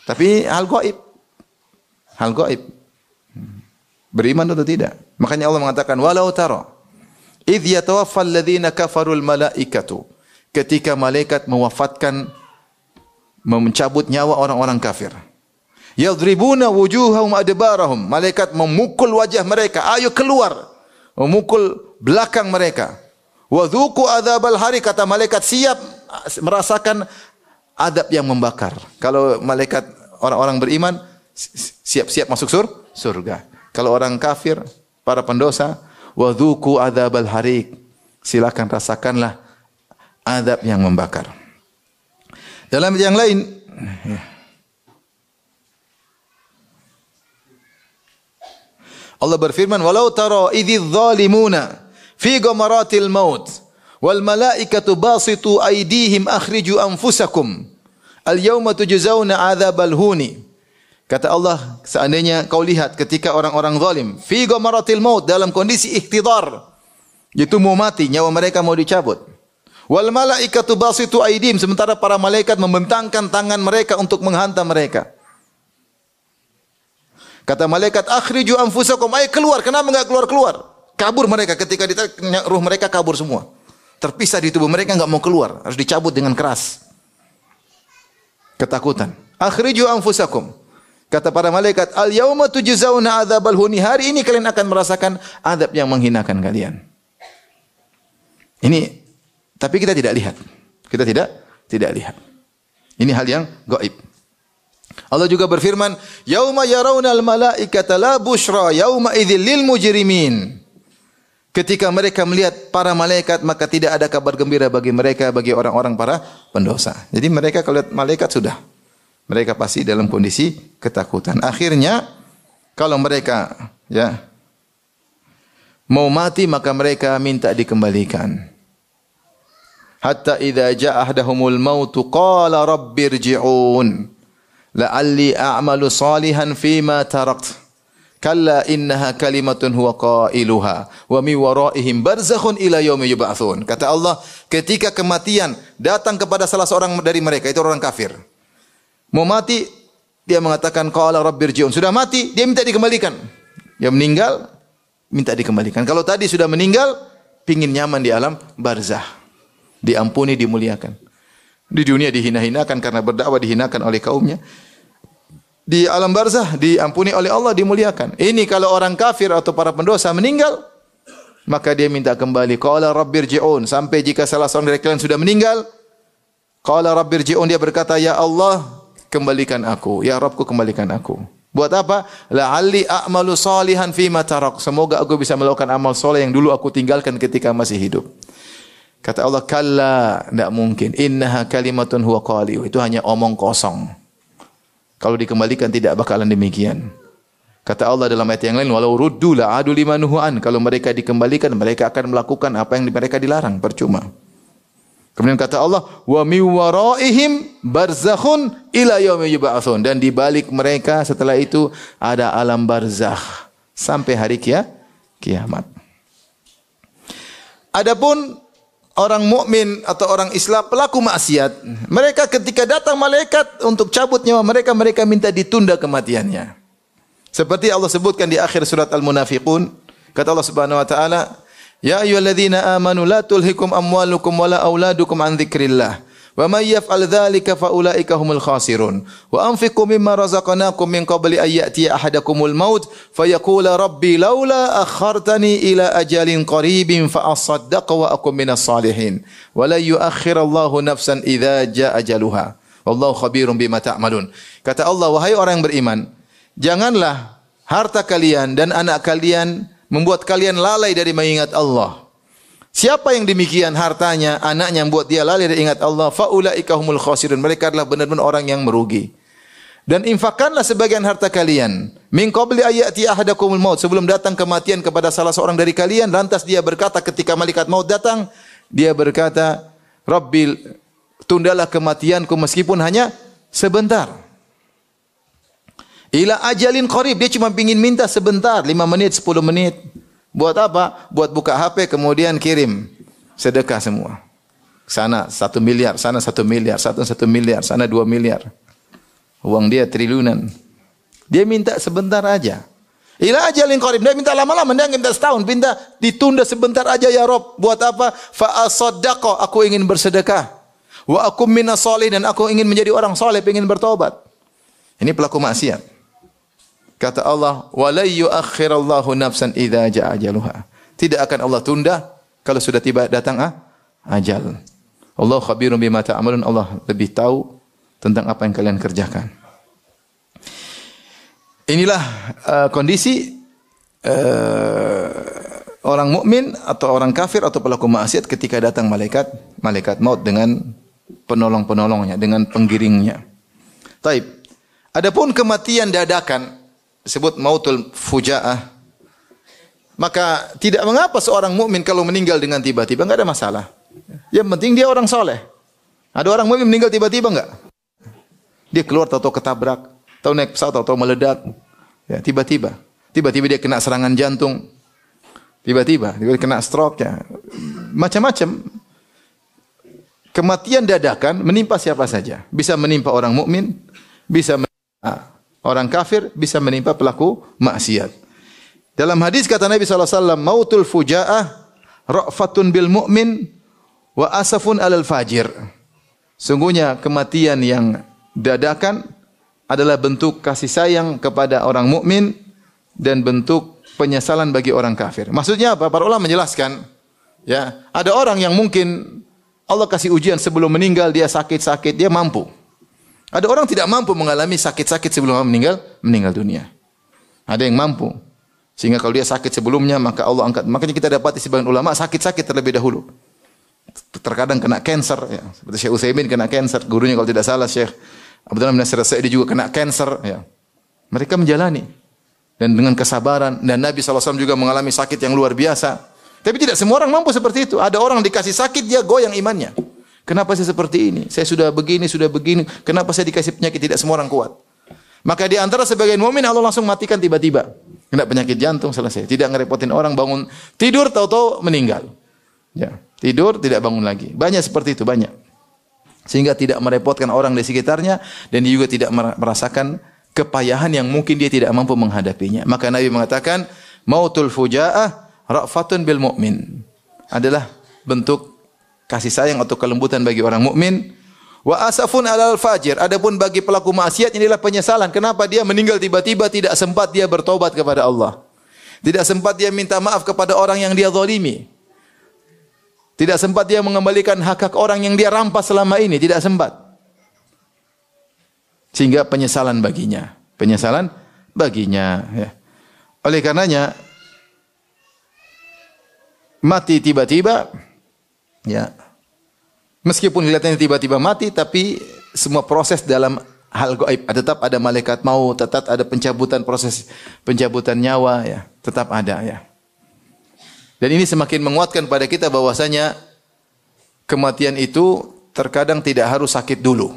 Speaker 1: Tapi hal gaib. Hal gaib. Beriman atau tidak? Makanya Allah mengatakan walau tara idh yatawaffal ladzina kafarul malaikatu, ketika malaikat mewafatkan, mencabut nyawa orang-orang kafir. Yadribuna wujuhahum adbarahum, malaikat memukul wajah mereka, ayo keluar, memukul belakang mereka. Wa dzuqu adzabal hari, kata malaikat, siap merasakan adab yang membakar. Kalau malaikat orang-orang beriman siap-siap masuk surga. Kalau orang kafir, para pendosa, wa dzuqu adzabal hari, silakan rasakanlah adab yang membakar. Dalam yang lain, Allah berfirman, walau tara idz zalimuna fi ghamaratil maut wal malaikatu basitu aydihim akhriju anfusakum al yauma tujzauna adzabal huni. Kata Allah, seandainya kau lihat ketika orang-orang zalim fi ghamaratil maut, dalam kondisi ihtidar, yaitu mau mati, nyawa mereka mau dicabut. Wal malaikatu basitu aydihim, sementara para malaikat membentangkan tangan mereka untuk menghantam mereka. Kata malaikat, akhriju anfusakum, ayo keluar. Kenapa enggak keluar-keluar? Kabur mereka, ketika ditarik ruh mereka kabur semua. Terpisah di tubuh mereka, enggak mau keluar, harus dicabut dengan keras. Ketakutan. Akhriju anfusakum. Kata para malaikat, al yauma tujzauna adzabal huni, hari ini kalian akan merasakan adab yang menghinakan kalian. Ini, tapi kita tidak lihat. Kita tidak lihat. Ini hal yang gaib. Allah juga berfirman, yauma yarawnal malaikata la busyra yauma idzil lil mujrimin. Ketika mereka melihat para malaikat, maka tidak ada kabar gembira bagi mereka, bagi orang-orang para pendosa. Jadi mereka kalau lihat malaikat sudah, mereka pasti dalam kondisi ketakutan. Akhirnya kalau mereka mau mati, maka mereka minta dikembalikan. Hatta idza jaa ahaduhumul maut qala rabbirji'un la'alli a'malu salihan fima tarakt. Kalla innaha kalimatun huwa qailuha wa mi waraihim barzakhun ila yaumi yub'atsun. Kata Allah, ketika kematian datang kepada salah seorang dari mereka, itu orang kafir. Mau mati, dia mengatakan qala rabbirji'un. Sudah mati, dia minta dikembalikan. Dia meninggal, minta dikembalikan. Kalau tadi sudah meninggal, pingin nyaman di alam barzah. Diampuni, dimuliakan. Di dunia dihina-hinakan karena berdakwah, dihinakan oleh kaumnya. Di alam barzah diampuni oleh Allah, dimuliakan. Ini kalau orang kafir atau para pendosa meninggal, maka dia minta kembali. Qala rabbirji'un. Sampai jika salah seorang dari kalian sudah meninggal, qala rabbirji'un, dia berkata, ya Allah, kembalikan aku. Ya Rabbku, kembalikan aku. Buat apa? La'alli a'malu salihan fima tarak. Semoga aku bisa melakukan amal soleh yang dulu aku tinggalkan ketika masih hidup. Kata Allah, kalla, tidak mungkin. Innaha kalimatun huwa qaliu. Itu hanya omong kosong. Kalau dikembalikan tidak bakalan demikian. Kata Allah dalam ayat yang lain, walau ruddu la'adu limanuhu an. Kalau mereka dikembalikan, mereka akan melakukan apa yang mereka dilarang, percuma. Kemudian kata Allah, wa mi waraihim barzakhun ila yaumi yub'atsun. Dan di balik mereka setelah itu ada alam barzakh sampai hari kiamat. Adapun orang mukmin atau orang Islam pelaku maksiat, mereka ketika datang malaikat untuk cabut nyawa mereka, mereka minta ditunda kematiannya. Seperti Allah sebutkan di akhir surat Al-Munafiqun, kata Allah Subhanahu wa taala, ya ayyuhalladzina amanu la tulhikum amwalukum wala auladukum an dzikrillah. Wa may yaf'al dzalika fa ulaika humul khasirun. Wa anfiqu mimma razaqnakum min qabli an ya'tiya ahadakumul maut fayaqula rabbi laula akhartani ila ajalin qaribin fa asaddaqa wa akum minas salihin. Wa la yu'akhkhirallahu nafsan idza jaa ajaluha. Wallahu khabirum bima ta'malun. Kata Allah, wahai orang yang beriman, janganlah harta kalian dan anak kalian membuat kalian lalai dari mengingat Allah. Siapa yang demikian hartanya, anaknya yang buat dia lalai dari ingat Allah, faulaika humul khasirun. Mereka adalah benar-benar orang yang merugi. Dan infakkanlah sebagian harta kalian min qabli ayati ahadakumul maut, sebelum datang kematian kepada salah seorang dari kalian. Lantas dia berkata ketika malaikat maut datang, dia berkata, Rabbil, tundalah kematianku meskipun hanya sebentar. Ila ajalin qarib, dia cuma ingin minta sebentar, 5 menit, 10 menit. Buat apa? Buat buka HP kemudian kirim sedekah semua. Sana 1 miliar, sana 1 miliar, sana 1 miliar, sana 2 miliar. Uang dia triliunan. Dia minta sebentar aja. Ila ajalin qarib, dia minta lama-lama, dia minta setahun, minta ditunda sebentar aja ya Rabb. Buat apa? Fa asaddaqa, aku ingin bersedekah. Wa akum minas sholihin, dan aku ingin menjadi orang soleh, ingin bertobat. Ini pelaku maksiat. Kata Allah, wala yu'akhirallahu nafsan idza jaa ajaluha. Tidak akan Allah tunda kalau sudah tiba datang ajal. Allah khabirun bima ta'malun. Allah lebih tahu tentang apa yang kalian kerjakan. Inilah kondisi orang mukmin atau orang kafir atau pelaku maksiat ketika datang malaikat maut dengan penolong-penolongnya, dengan penggiringnya. Taib. Adapun kematian dadakan disebut mautul fujaah, maka tidak mengapa seorang mukmin kalau meninggal dengan tiba-tiba, enggak ada masalah. Yang penting dia orang soleh. Ada orang mukmin meninggal tiba-tiba enggak? Dia keluar atau ketabrak, atau naik pesawat atau meledak. Ya, tiba-tiba dia kena serangan jantung. Tiba-tiba dia kena stroke ya. Macam-macam. Kematian dadakan menimpa siapa saja. Bisa menimpa orang mukmin, bisa menimpa orang kafir, bisa menimpa pelaku maksiat. Dalam hadis kata Nabi SAW, mautul fujaah ra'fatun bil mu'min wa asafun alal fajir. Sungguhnya kematian yang dadakan adalah bentuk kasih sayang kepada orang mukmin dan bentuk penyesalan bagi orang kafir. Maksudnya apa? Para ulama menjelaskan, ya, ada orang yang mungkin Allah kasih ujian sebelum meninggal, dia sakit-sakit, dia mampu. Ada orang tidak mampu mengalami sakit-sakit sebelum meninggal dunia. Ada yang mampu. Sehingga kalau dia sakit sebelumnya, maka Allah angkat. Makanya kita dapati sebagian ulama sakit-sakit terlebih dahulu. Terkadang kena cancer, ya. Seperti Syekh Utsaimin kena cancer, gurunya kalau tidak salah Syekh Abdullah bin Nasir As-Sa'idi juga kena cancer, ya. Mereka menjalani dan dengan kesabaran, dan Nabi SAW juga mengalami sakit yang luar biasa. Tapi tidak semua orang mampu seperti itu. Ada orang dikasih sakit dia goyang imannya. Kenapa saya seperti ini? Saya sudah begini. Kenapa saya dikasih penyakit? Tidak semua orang kuat. Maka di antara sebagian mukmin Allah langsung matikan tiba-tiba. Kena penyakit jantung selesai. Tidak ngerepotin orang, bangun tidur tahu-tahu meninggal. Ya, tidur tidak bangun lagi. Banyak seperti itu, banyak. Sehingga tidak merepotkan orang di sekitarnya dan dia juga tidak merasakan kepayahan yang mungkin dia tidak mampu menghadapinya. Maka Nabi mengatakan, mautul fujaah ra'fatun bil mu'min. Adalah bentuk kasih sayang atau kelembutan bagi orang mukmin. Wa asafun alal fajir. Adapun bagi pelaku maksiat inilah penyesalan. Kenapa dia meninggal tiba-tiba, tidak sempat dia bertobat kepada Allah. Tidak sempat dia minta maaf kepada orang yang dia zalimi. Tidak sempat dia mengembalikan hak-hak orang yang dia rampas selama ini, tidak sempat. Sehingga penyesalan baginya. Penyesalan baginya, ya. Oleh karenanya mati tiba-tiba, ya. Meskipun kelihatannya tiba-tiba mati, tapi semua proses dalam hal gaib tetap ada malaikat maut, tetap ada pencabutan, proses pencabutan nyawa, ya, tetap ada, ya. Dan ini semakin menguatkan pada kita bahwasanya kematian itu terkadang tidak harus sakit dulu.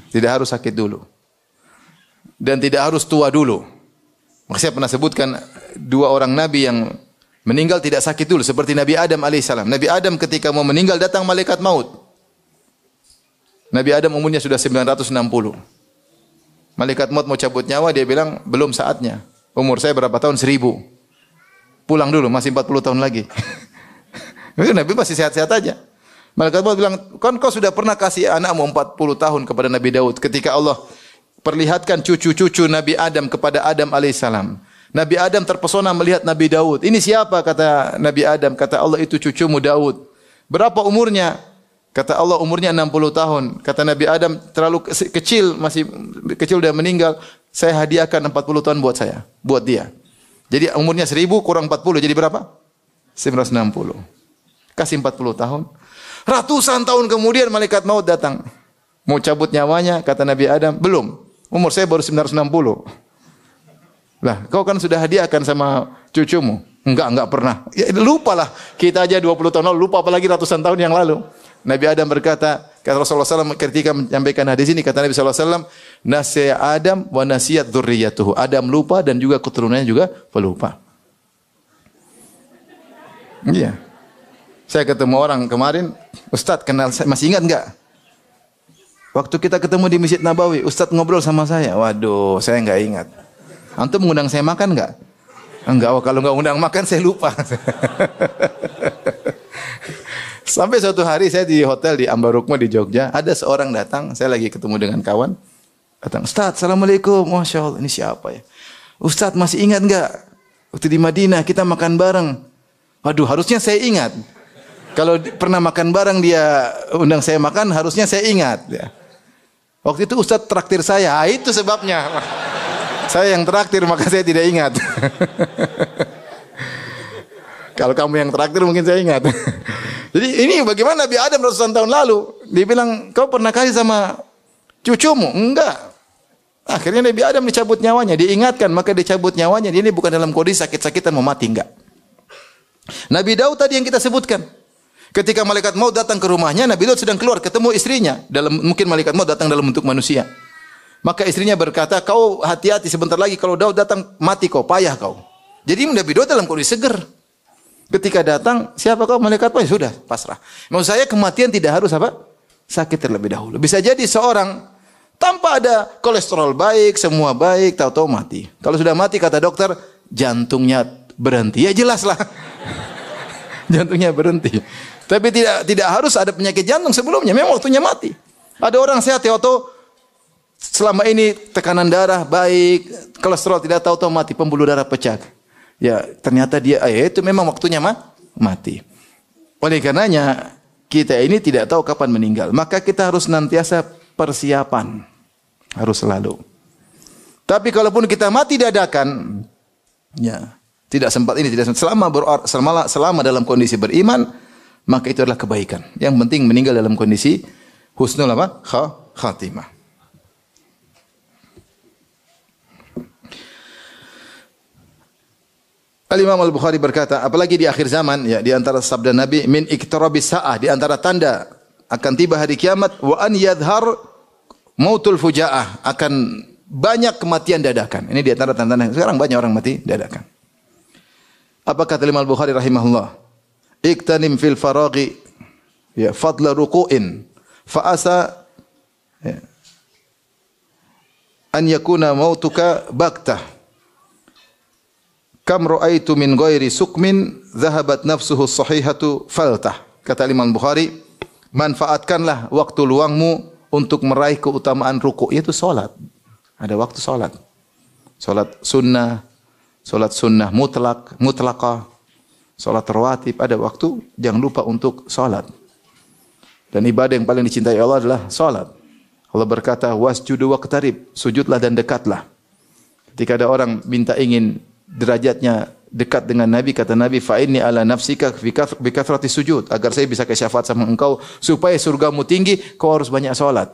Speaker 1: Tidak harus sakit dulu. Dan tidak harus tua dulu. Maka saya pernah sebutkan dua orang nabi yang meninggal tidak sakit dulu, seperti Nabi Adam alaihissalam. Nabi Adam ketika mau meninggal datang malaikat maut. Nabi Adam umurnya sudah 960. Malaikat maut mau cabut nyawa, dia bilang belum saatnya. Umur saya berapa tahun? 1000. Pulang dulu, masih 40 tahun lagi. Nabi masih sehat-sehat aja. Malaikat maut bilang, kan kau sudah pernah kasih anakmu 40 tahun kepada Nabi Daud. Ketika Allah perlihatkan cucu-cucu Nabi Adam kepada Adam alaihissalam. Nabi Adam terpesona melihat Nabi Daud. Ini siapa? Kata Nabi Adam. Kata Allah, itu cucumu Daud. Berapa umurnya? Kata Allah, umurnya 60 tahun. Kata Nabi Adam, terlalu kecil, masih kecil sudah meninggal. Saya hadiahkan 40 tahun buat saya, buat dia. Jadi umurnya 1000 kurang 40, jadi berapa? 960. Kasih 40 tahun. Ratusan tahun kemudian malaikat maut datang. Mau cabut nyawanya, kata Nabi Adam, belum. Umur saya baru 960. Lah, kau kan sudah hadiahkan sama cucumu. Enggak pernah. Ya, lupalah. Kita aja 20 tahun lalu, lupa apalagi ratusan tahun yang lalu. Nabi Adam berkata, kata Rasulullah SAW ketika menyampaikan hadis ini, kata Nabi SAW, nasiya Adam wa nasiyat dzurriyyatuhu. Adam lupa dan juga keturunannya juga pelupa. Iya. Saya ketemu orang kemarin, Ustaz kenal saya, masih ingat enggak? Waktu kita ketemu di Masjid Nabawi, Ustaz ngobrol sama saya. Waduh, saya enggak ingat. Antum mengundang saya makan enggak? Enggak, kalau enggak undang makan saya lupa. Sampai suatu hari saya di hotel di Ambarukmo di Jogja, ada seorang datang, saya lagi ketemu dengan kawan, datang, Ustaz, Assalamualaikum, Masya Allah, ini siapa ya? Ustaz masih ingat enggak? Waktu di Madinah kita makan bareng. Waduh, harusnya saya ingat. Kalau pernah makan bareng dia undang saya makan, harusnya saya ingat. Ya. Waktu itu Ustaz traktir saya, itu sebabnya. Saya yang traktir, maka saya tidak ingat. Kalau kamu yang traktir mungkin saya ingat. Jadi ini bagaimana Nabi Adam ratusan tahun lalu. Dia bilang, kau pernah kasih sama cucumu? Enggak. Akhirnya Nabi Adam dicabut nyawanya. Diingatkan, maka dicabut nyawanya. Dia ini bukan dalam kondisi sakit-sakitan mau mati, enggak. Nabi Daud tadi yang kita sebutkan. Ketika malaikat maut datang ke rumahnya, Nabi Daud sedang keluar, ketemu istrinya. Mungkin malaikat maut datang dalam bentuk manusia. Maka istrinya berkata, kau hati-hati sebentar lagi. Kalau Daud datang, mati kau, payah kau. Jadi Nabi Daud dalam kondisi seger. Ketika datang, siapa kau? Malaikat maut, sudah pasrah. Maksud saya kematian tidak harus apa? Sakit terlebih dahulu. Bisa jadi seorang tanpa ada kolesterol baik, semua baik, tahu-tahu mati. Kalau sudah mati kata dokter, jantungnya berhenti. Ya jelaslah. Jantungnya berhenti. Tapi tidak harus ada penyakit jantung sebelumnya. Memang waktunya mati. Ada orang sehat, tahu-tahu selama ini tekanan darah baik, kolesterol tidak tahu-tahu mati, pembuluh darah pecah. Ya, ternyata dia itu memang waktunya mati. Oleh karenanya kita ini tidak tahu kapan meninggal. Maka kita harus nantiasa persiapan. Harus selalu. Tapi kalaupun kita mati dadakan, Ya. Tidak sempat ini, tidak sempat. Selama dalam kondisi beriman, maka itu adalah kebaikan. Yang penting meninggal dalam kondisi husnul apa? Khatimah. Al-Imam Al-Bukhari berkata, apalagi di akhir zaman, ya, di antara sabda Nabi, min iktarabis sa'ah, di antara tanda akan tiba hari kiamat, wa an yadhhar mautul fujaah, akan banyak kematian dadakan. Ini di antara tanda-tanda. Sekarang banyak orang mati dadakan. Apa kata Imam Al-Bukhari rahimahullah? Iktanim fil faraghi, ya, fadla ruku'in, fa'asa, ya, an yakuna mautuka baktah. Kam ra'aitu min ghairi sukmin dhahabat nafsuhu sahihatu faltah. Kata Imam Bukhari, manfaatkanlah waktu luangmu untuk meraih keutamaan ruku', yaitu salat. Ada waktu salat. Salat sunnah mutlaqah, salat rawatib, ada waktu, jangan lupa untuk salat. Dan ibadah yang paling dicintai Allah adalah salat. Allah berkata, wasjudu waqtarib, sujudlah dan dekatlah. Ketika ada orang minta ingin derajatnya dekat dengan Nabi, kata Nabi, fa inni ala nafsika bi kathrati sujud, agar saya bisa ke syafaat sama engkau supaya surgamu tinggi, kau harus banyak salat.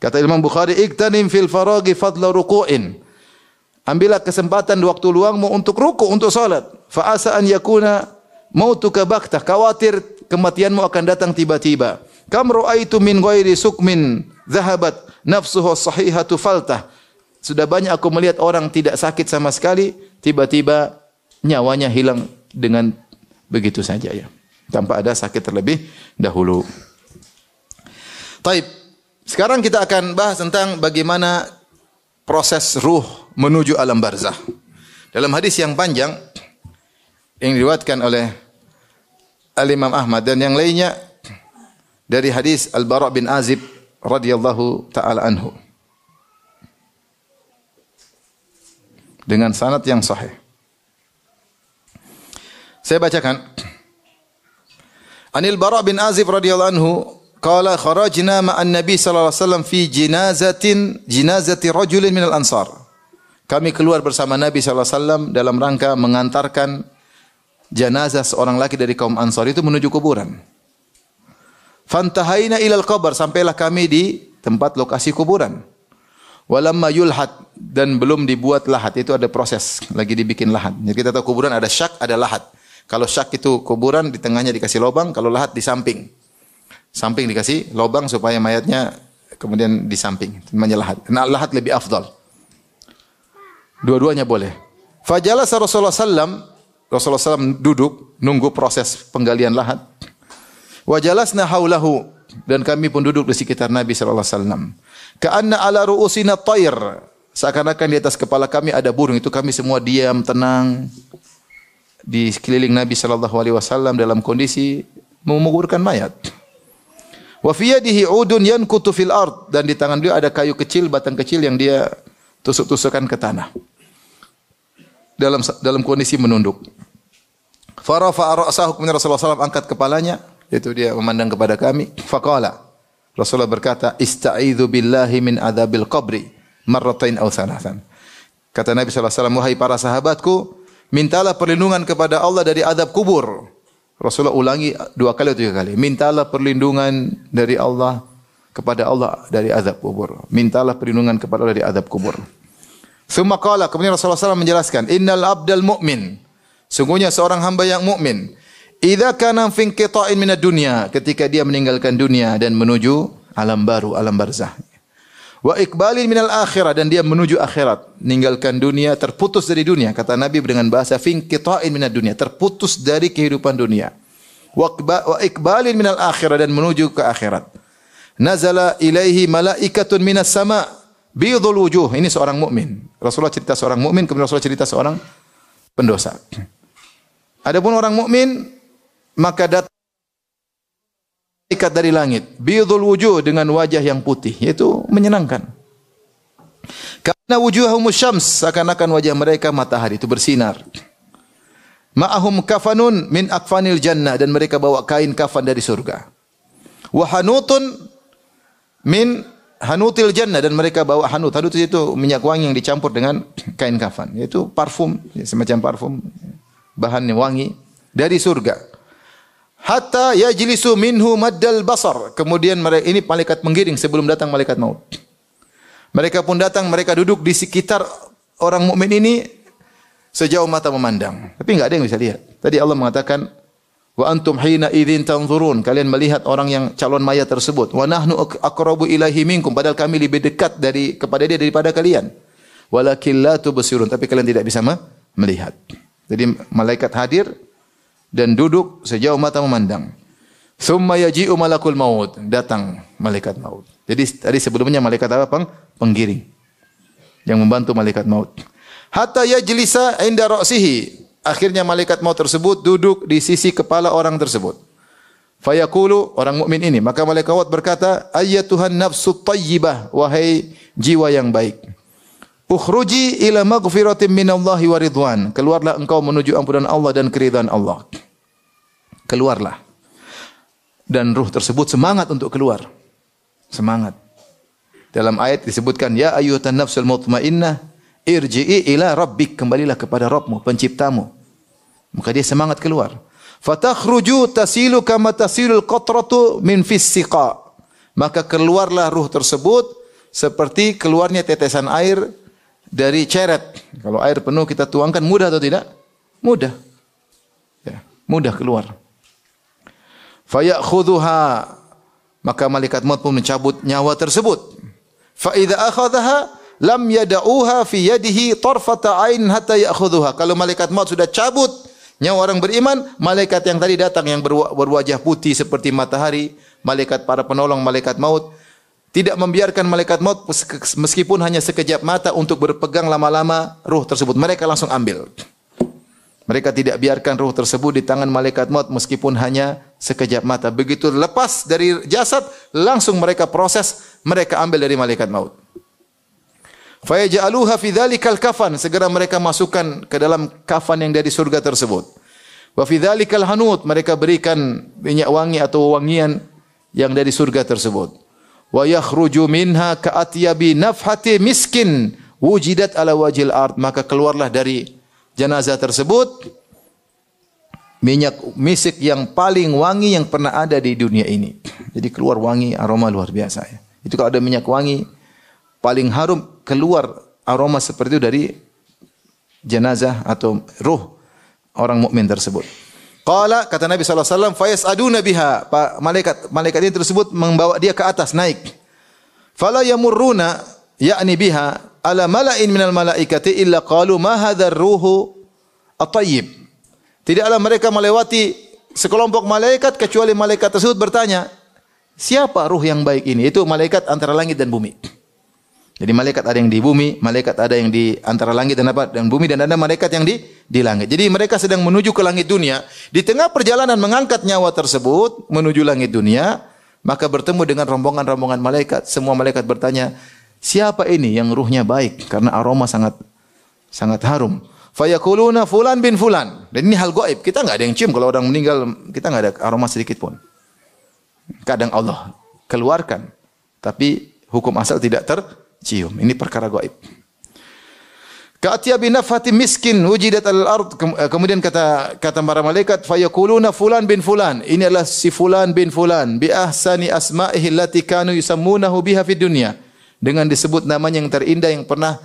Speaker 1: Kata Imam Bukhari, iktanim fil faraghi fadla ruku'in, ambillah kesempatan di waktu luangmu untuk ruku', untuk salat. Fa asa an yakuna mautuka baktah, khawatir kematianmu akan datang tiba-tiba. Kam ra'aitu min ghairi sukmin dhahabat nafsuhu sahihatu faltah, sudah banyak aku melihat orang tidak sakit sama sekali, tiba-tiba nyawanya hilang dengan begitu saja, ya, tanpa ada sakit terlebih dahulu. Taib. Sekarang kita akan bahas tentang bagaimana proses ruh menuju alam barzah. Dalam hadis yang panjang yang diriwayatkan oleh Al-Imam Ahmad dan yang lainnya dari hadis Al-Bara' bin Azib radhiyallahu taala anhu, dengan sanad yang sahih. Saya bacakan. Anil Bara' bin Azib radhiyallahu anhu qala kharajna ma'an Nabi sallallahu alaihi wasallam fi jinazati rajulin minal ansar. Kami keluar bersama Nabi sallallahu alaihi wasallam dalam rangka mengantarkan jenazah seorang laki dari kaum Ansar itu menuju kuburan. Fantahaina ilal qabr, sampailah kami di tempat lokasi kuburan. Walamma yulhat, dan belum dibuat lahat, itu ada proses, lagi dibikin lahat. Jadi kita tahu kuburan ada syak, ada lahat. Kalau syak itu kuburan di tengahnya dikasih lubang, kalau lahat di samping. Samping dikasih lubang supaya mayatnya kemudian di samping. Namanya lahat. Nah, lahat lebih afdal. Dua-duanya boleh. Fajalasa Rasulullah SAW duduk nunggu proses penggalian lahat. Wajalasna haulahu, dan kami pun duduk di sekitar Nabi sallallahu alaihi wasallam. Ka'anna ala ru'usina tayr, seakan-akan di atas kepala kami ada burung. Itu kami semua diam tenang di sekeliling Nabi sallallahu alaihi wasallam dalam kondisi menguburkan mayat. Wa fi yadihi 'udun yankutu fil ard, dan di tangan beliau ada kayu kecil, batang kecil yang dia tusuk-tusukkan ke tanah. Dalam kondisi menunduk. Farafa'a ra'sahu, kemudian Rasulullah SAW angkat kepalanya, yaitu dia memandang kepada kami. Faqala, Rasulullah berkata, ista'idzu billahi min adzabil qabri marratain aw thalathan. Kata Nabi sallallahu alaihi wasallam, wahai para sahabatku, mintalah perlindungan kepada Allah dari azab kubur. Rasulullah ulangi 2 kali atau 3 kali. Mintalah perlindungan dari Allah kepada Allah dari azab kubur. Mintalah perlindungan kepada Allah dari azab kubur. Tsumma qala, kemudian Rasulullah SAW menjelaskan, innal abdal mu'min, sungguhnya seorang hamba yang mukmin, idza kana fi inqita'in minad dunya, ketika dia meninggalkan dunia dan menuju alam baru, alam barzah. Wa iqbalin minal akhirah, dan dia menuju akhirat, meninggalkan dunia, terputus dari dunia. Kata Nabi dengan bahasa fi inqita'in minad dunya, terputus dari kehidupan dunia. Wa iqbalin minal akhirah, dan menuju ke akhirat. Nazala ilaihi malaikatun minas sama' bidhul wujuh. Ini seorang mukmin. Rasulullah cerita seorang mukmin, kemudian Rasulullah cerita seorang pendosa. Adapun orang mukmin, maka datang malaikat dari langit, bidhul wujuh, dengan wajah yang putih, yaitu menyenangkan. Karena wujuhahumus syams, seakan-akan wajah mereka matahari itu bersinar. Ma'ahum kafanun min akfanil jannah, dan mereka bawa kain kafan dari surga. Wa hanutun min hanutil jannah, dan mereka bawa hanut. Hanut itu minyak wangi yang dicampur dengan kain kafan, yaitu parfum, semacam parfum, bahan yang wangi dari surga. Hatta yajlisu minhu maddal basar. Kemudian mereka ini malaikat menggiring sebelum datang malaikat maut. Mereka pun datang, mereka duduk di sekitar orang mukmin ini sejauh mata memandang. Tapi enggak ada yang bisa lihat. Tadi Allah mengatakan, wa antum hina idzin tanzurun, kalian melihat orang yang calon mayat tersebut. Wa nahnu aqrabu ilaihi minkum, padahal kami lebih dekat kepada dia daripada kalian. Walakin la tubsirun, tapi kalian tidak bisa melihat. Jadi malaikat hadir dan duduk sejauh mata memandang. Tsumma yaji'u malakul maut, datang malaikat maut. Jadi tadi sebelumnya malaikat apa? Penggiring yang membantu malaikat maut. Hatta yajlisa inda ra'sihi. Akhirnya malaikat maut tersebut duduk di sisi kepala orang tersebut. Fayaqulu, orang mukmin ini, maka malaikat maut berkata, ayyatuhan nafsut thayyibah, wahai jiwa yang baik. Ukhruji ila maghfiratin minallahi wa ridwan. Keluarlah engkau menuju ampunan Allah dan keridhaan Allah. Keluarlah. Dan ruh tersebut semangat untuk keluar. Semangat. Dalam ayat disebutkan, ya ayyuhan nafsul mutmainnah, irji'i ila rabbik, kembalilah kepada Rabbmu, penciptamu. Maka dia semangat keluar. Fatakhruju tasilu kama tasilul qatratu min fis siqa. Maka keluarlah ruh tersebut seperti keluarnya tetesan air dari ceret. Kalau air penuh kita tuangkan, mudah atau tidak? Mudah. Ya, mudah keluar. Fayakhudhuha, maka malaikat maut pun mencabut nyawa tersebut. Fa idza akhadhaha lam yada'uha fi yadihi tarfata ain hatta ya'khudhuha. Kalau malaikat maut sudah cabut nyawa orang beriman, malaikat yang tadi datang yang berwajah putih seperti matahari, malaikat para penolong malaikat maut, tidak membiarkan malaikat maut meskipun hanya sekejap mata untuk berpegang lama-lama ruh tersebut. Mereka langsung ambil. Mereka tidak biarkan ruh tersebut di tangan malaikat maut meskipun hanya sekejap mata. Begitu lepas dari jasad, langsung mereka proses, mereka ambil dari malaikat maut. Fayaj'aluha fi dzalikal kafan, segera mereka masukkan ke dalam kafan yang dari surga tersebut. Wa fi dzalikal hanut, mereka berikan minyak wangi atau wangian yang dari surga tersebut. Wa yakhruju minha ka'atyabi nafhati miskin wujidat ala wajhil ard, maka keluarlah dari jenazah tersebut minyak misik yang paling wangi yang pernah ada di dunia ini. Jadi keluar wangi, aroma luar biasa ya. Itu kalau ada minyak wangi paling harum, keluar aroma seperti itu dari jenazah atau ruh orang mukmin tersebut. Qala, kata Nabi sallallahu alaihi wasallam, fayas'aduna biha, malaikat ini tersebut membawa dia ke atas, naik. Fala yamurruna ya'ni biha ala mala'in minal malaikati illa qalu ma hadzal ruhu at-tayyib. Tidaklah mereka melewati sekelompok malaikat kecuali malaikat tersebut bertanya, siapa ruh yang baik ini? Itu malaikat antara langit dan bumi. Jadi malaikat ada yang di bumi, malaikat ada yang di antara langit dan apa? Dan bumi, dan ada malaikat yang di langit. Jadi mereka sedang menuju ke langit dunia. Di tengah perjalanan mengangkat nyawa tersebut menuju langit dunia, maka bertemu dengan rombongan-rombongan malaikat. Semua malaikat bertanya, siapa ini yang ruhnya baik? Karena aroma sangat harum. Fayaquluna fulan bin fulan. Dan ini hal gaib. Kita enggak ada yang cium kalau orang meninggal, kita enggak ada aroma sedikit pun. Kadang Allah keluarkan, tapi hukum asal tidak tercium. Ini perkara gaib. Ka'atya bi nafhati miskin wujidat al-ard. Kemudian kata para malaikat, fayaquluna fulan bin fulan. Ini adalah si fulan bin fulan bi ahsani asma'ihi allati kanu yusammunahu biha fid dunya. Dengan disebut namanya yang terindah yang pernah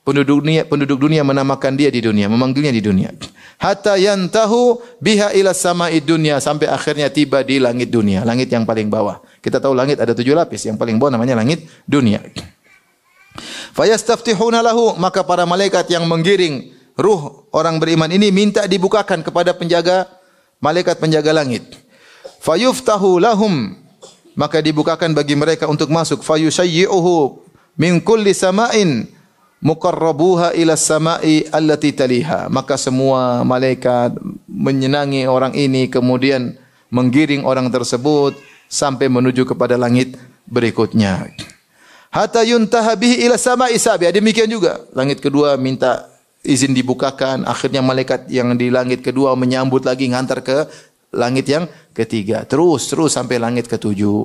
Speaker 1: penduduk dunia menamakan dia di dunia, memanggilnya di dunia. Hatta yantahu biha ila sama'id dunya, sampai akhirnya tiba di langit dunia, langit yang paling bawah. Kita tahu langit ada 7 lapis, yang paling bawah namanya langit dunia. Fayastaftihuna lahu, maka para malaikat yang menggiring ruh orang beriman ini minta dibukakan kepada malaikat penjaga langit. Fayuftahu lahum, maka dibukakan bagi mereka untuk masuk. Fayushayyi'uhu min kulli sama'in muqarrabuha ila samai allati taliha. Maka semua malaikat menyenangi orang ini, kemudian menggiring orang tersebut sampai menuju kepada langit berikutnya. Hatta yuntaha bihi ila samai sabi'ah. Demikian juga langit kedua minta izin dibukakan, akhirnya malaikat yang di langit kedua menyambut lagi, ngantar ke langit yang ketiga, terus sampai langit ketujuh.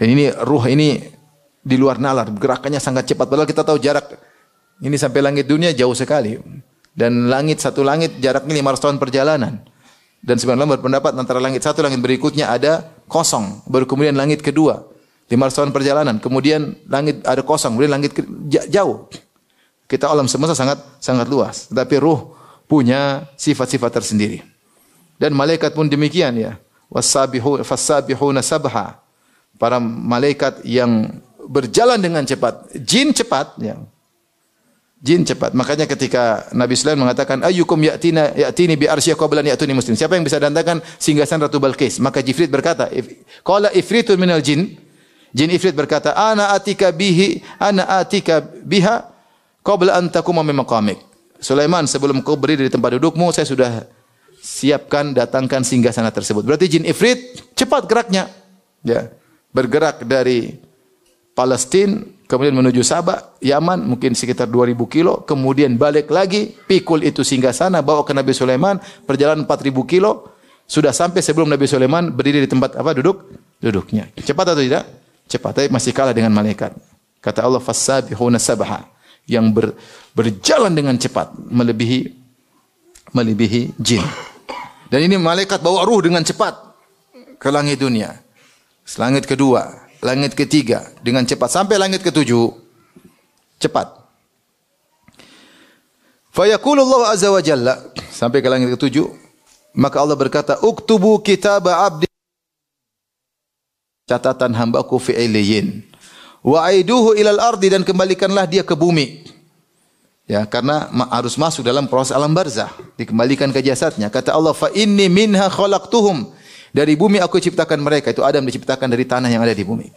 Speaker 1: Dan ini ruh ini di luar nalar, gerakannya sangat cepat. Padahal kita tahu jarak ini sampai langit dunia jauh sekali. Dan satu langit jaraknya 500 tahun perjalanan. Dan sebenarnya berpendapat antara langit satu, langit berikutnya ada kosong. Baru kemudian langit kedua. 500 tahun perjalanan. Kemudian langit ada kosong. Kemudian langit jauh. Kita alam semesta sangat luas. Tetapi ruh punya sifat-sifat tersendiri. Dan malaikat pun demikian ya. Fassabihuna sabha. Para malaikat yang berjalan dengan cepat. Jin cepat ya. Jin cepat. Makanya ketika Nabi Sulaiman mengatakan ayyukum ya'tini bi arsyiha qabla an ya'tuni muslim. Siapa yang bisa datangkan singgasan Ratu Balqis? Maka Jibril berkata, qala ifritun minal jin. Jin ifrit berkata, ana atika biha qabla an taquma min maqamik. Sulaiman, sebelum kau berdiri di tempat dudukmu, saya sudah siapkan datangkan singgasana tersebut. Berarti jin ifrit cepat geraknya. Ya, bergerak dari Palestina kemudian menuju Sabah, Yaman, mungkin sekitar 2000 kilo, kemudian balik lagi, pikul itu singgasana, bawa ke Nabi Sulaiman, perjalanan 4000 kilo, sudah sampai sebelum Nabi Sulaiman berdiri di tempat duduknya. Cepat atau tidak? Cepat, tapi masih kalah dengan malaikat. Kata Allah, fassabihuna sabha, yang berjalan dengan cepat, melebihi jin. Dan ini malaikat bawa ruh dengan cepat ke langit dunia. Langit kedua, langit ketiga dengan cepat sampai langit ketujuh cepat. Fa yaqulu Allah azza wa jalla sampai ke langit ketujuh, maka Allah berkata, "Uktubu kitaba 'abdi," catatan hambaku fi illiyin, "wa aiduhu ilal ardi," dan kembalikanlah dia ke bumi. Ya, karena harus masuk dalam proses alam barzah, dikembalikan ke jasadnya. Kata Allah, "Fa inni minha khalaqtuhum." Dari bumi aku ciptakan mereka. Itu Adam diciptakan dari tanah yang ada di bumi.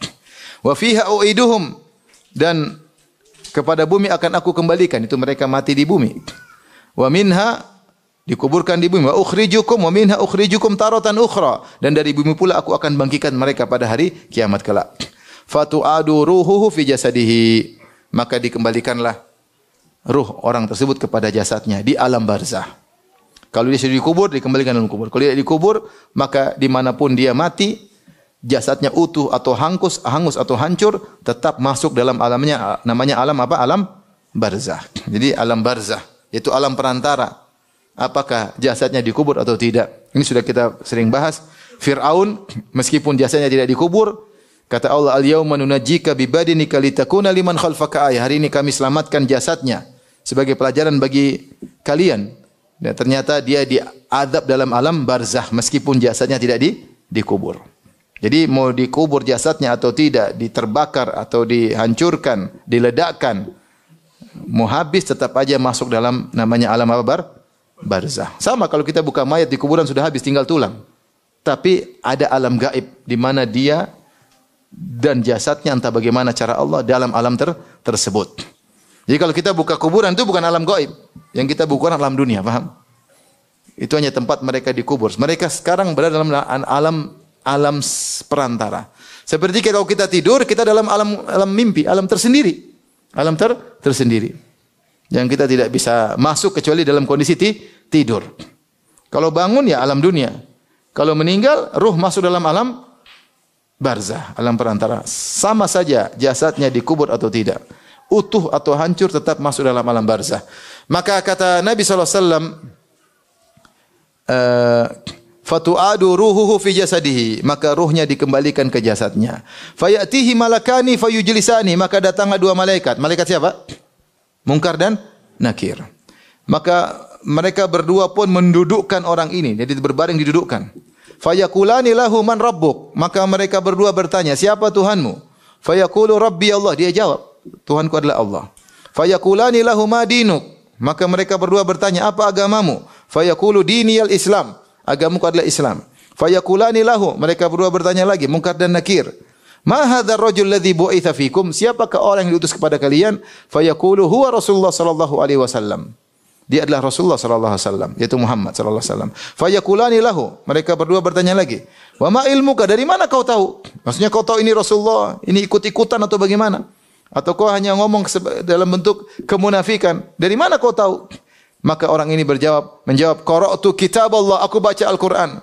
Speaker 1: Wa fiha u'iduhum, dan kepada bumi akan aku kembalikan. Itu mereka mati di bumi. Wa minha, dikuburkan di bumi. Wa ukhrijukum wa minha ukhrijukum taratan ukhra, dan dari bumi pula aku akan bangkitkan mereka pada hari kiamat kelak. Fatu'adu ruhuhu fi jasadihi, maka dikembalikanlah ruh orang tersebut kepada jasadnya di alam barzah. Kalau dia sudah dikubur, dikembalikan dalam kubur. Kalau dia dikubur, maka dimanapun dia mati, jasadnya utuh atau hangus atau hancur, tetap masuk dalam alamnya, namanya alam apa? Alam barzah. Jadi alam barzah, yaitu alam perantara. Apakah jasadnya dikubur atau tidak? Ini sudah kita sering bahas. Fir'aun, meskipun jasadnya tidak dikubur, kata Allah, "Al-yawma nunajjika bi badinika litakuna liman khalfaka ayah." Hari ini kami selamatkan jasadnya sebagai pelajaran bagi kalian. Dan ternyata dia diadab dalam alam barzah meskipun jasadnya tidak dikubur. Jadi mau dikubur jasadnya atau tidak, diterbakar atau dihancurkan, diledakkan, mau habis tetap aja masuk dalam namanya alam apa? Barzah. Sama kalau kita buka mayat di kuburan sudah habis tinggal tulang. Tapi ada alam gaib di mana dia dan jasadnya entah bagaimana cara Allah dalam alam tersebut. Jadi kalau kita buka kuburan itu bukan alam gaib. Yang kita buka alam dunia, paham? Itu hanya tempat mereka dikubur. Mereka sekarang berada dalam alam perantara. Seperti kalau kita tidur, kita dalam alam mimpi, alam tersendiri. Alam tersendiri. Yang kita tidak bisa masuk kecuali dalam kondisi tidur. Kalau bangun ya alam dunia. Kalau meninggal, ruh masuk dalam alam barzah, alam perantara. Sama saja jasadnya dikubur atau tidak. Utuh atau hancur tetap masuk dalam alam barzah. Maka kata Nabi SAW, fatu'adu ruhuhu fi jasadihi, maka ruhnya dikembalikan ke jasadnya. Fayatihi malakani fayujlisani, maka datanglah dua malaikat. Malaikat siapa? Munkar dan Nakir. Maka mereka berdua pun mendudukkan orang ini, jadi berbaring didudukkan. Fayakulani lahu man rabbuk, maka mereka berdua bertanya, siapa Tuhanmu? Fayaqulu rabbi Allah, dia jawab, Tuhanku adalah Allah. Fayakulani lahu ma dinuk, maka mereka berdua bertanya, apa agamamu? Fayaqulu diniyal Islam, agamaku adalah Islam. Fayakulani lahu, mereka berdua bertanya lagi, Munkar dan Nakir, ma hadzal rajul ladzi bu'itsa fikum, siapakah orang yang diutus kepada kalian? Fayaqulu huwa Rasulullah sallallahu alaihi wasallam, dia adalah Rasulullah sallallahu alaihi wasallam, yaitu Muhammad sallallahu alaihi wasallam. Fayakulani lahu, mereka berdua bertanya lagi, wa ma ilmuka, dari mana kau tahu? Maksudnya kau tahu ini Rasulullah, ini ikut-ikutan atau bagaimana? Atau kau hanya ngomong dalam bentuk kemunafikan? Dari mana kau tahu? Maka orang ini menjawab, qara'tu kitab Allah, aku baca Al-Qur'an.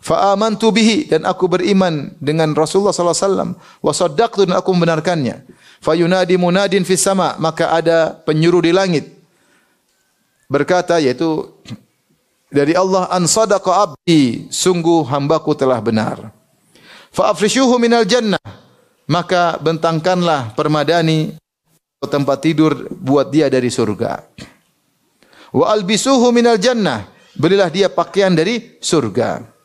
Speaker 1: Fa amantu bihi, dan aku beriman dengan Rasulullah sallallahu alaihi wasallam, wa saddaqtu, dan aku membenarkannya. Fa yunadi munadin fis sama, maka ada penyuruh di langit berkata, yaitu dari Allah, an sadaqa abdi, sungguh hambaku telah benar. Fa afrishuhu minal jannah, maka bentangkanlah permadani atau tempat tidur buat dia dari surga. Wa albisuhu minal jannah, berilah dia pakaian dari surga.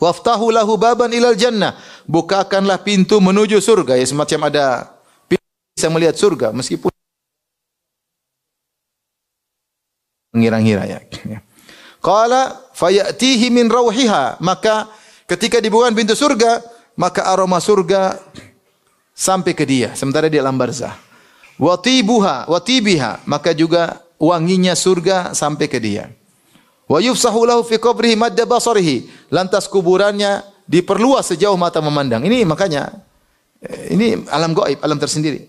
Speaker 1: Waftahu lahu baban ilal jannah, bukakanlah pintu menuju surga, ya semacam ada pintu bisa melihat surga meskipun mengira-ngira ya. Qala fayatihi min rauhiha, maka ketika dibukakan pintu surga, maka aroma surga sampai ke dia sementara di alam barzah. Wa tibiha, maka juga wanginya surga sampai ke dia. Wa yufsahu lahu fi qabrihi madda basarihi, lantas kuburannya diperluas sejauh mata memandang. Ini makanya ini alam gaib, alam tersendiri.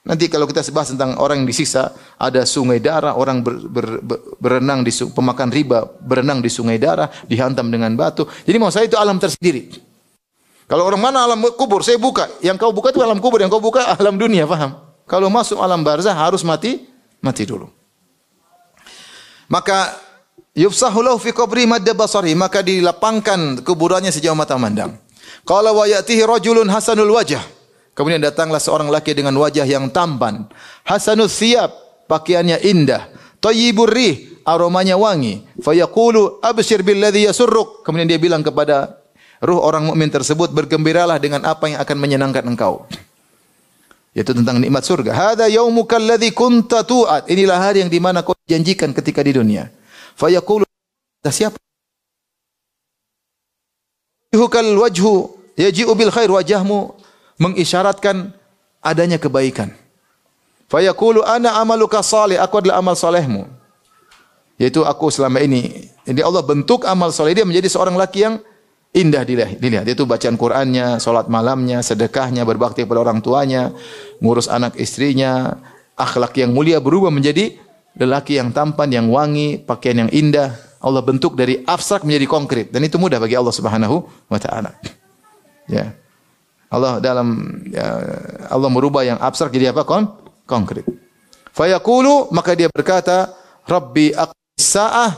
Speaker 1: Nanti kalau kita bahas tentang orang yang disiksa, ada sungai darah, orang berenang di pemakan riba, berenang di sungai darah, dihantam dengan batu. Jadi maksud saya itu alam tersendiri. Kalau orang mana alam kubur, saya buka. Yang kau buka itu alam kubur, yang kau buka alam dunia, paham? Kalau masuk alam barzah harus mati dulu. Maka yufsahu lahu fi qabri madda basari, maka dilapangkan kuburannya sejauh mata memandang. Qala wa ya'tihi rajulun hasanul wajh, kemudian datanglah seorang laki dengan wajah yang tampan, hasanus thiyab, pakaiannya indah, thayyibur rih, aromanya wangi, fayaqulu abshir billadhi yasurruk, kemudian dia bilang kepada ruh orang mukmin tersebut, bergembiralah dengan apa yang akan menyenangkan engkau. Yaitu tentang nikmat surga. Hadza yaumukal ladzi kunta tu'ad, inilah hari yang di mana kau janjikan ketika di dunia. Fayaqulu, siapa? Yuhkal wajhu yaji'u bil khair, wajahmu mengisyaratkan adanya kebaikan. Fayaqulu ana amaluka salih, aku adalah amal salehmu. Yaitu aku selama ini Allah bentuk amal saleh dia menjadi seorang laki yang indah dilihat. Itu bacaan Qur'annya, salat malamnya, sedekahnya, berbakti kepada orang tuanya, ngurus anak istrinya, akhlak yang mulia berubah menjadi lelaki yang tampan, yang wangi, pakaian yang indah. Allah bentuk dari abstrak menjadi konkret, dan itu mudah bagi Allah Subhanahu wa taala. Ya. Allah merubah yang abstrak jadi apa? Konkret. Fayaqulu, maka dia berkata, Rabbi aqis sa'ah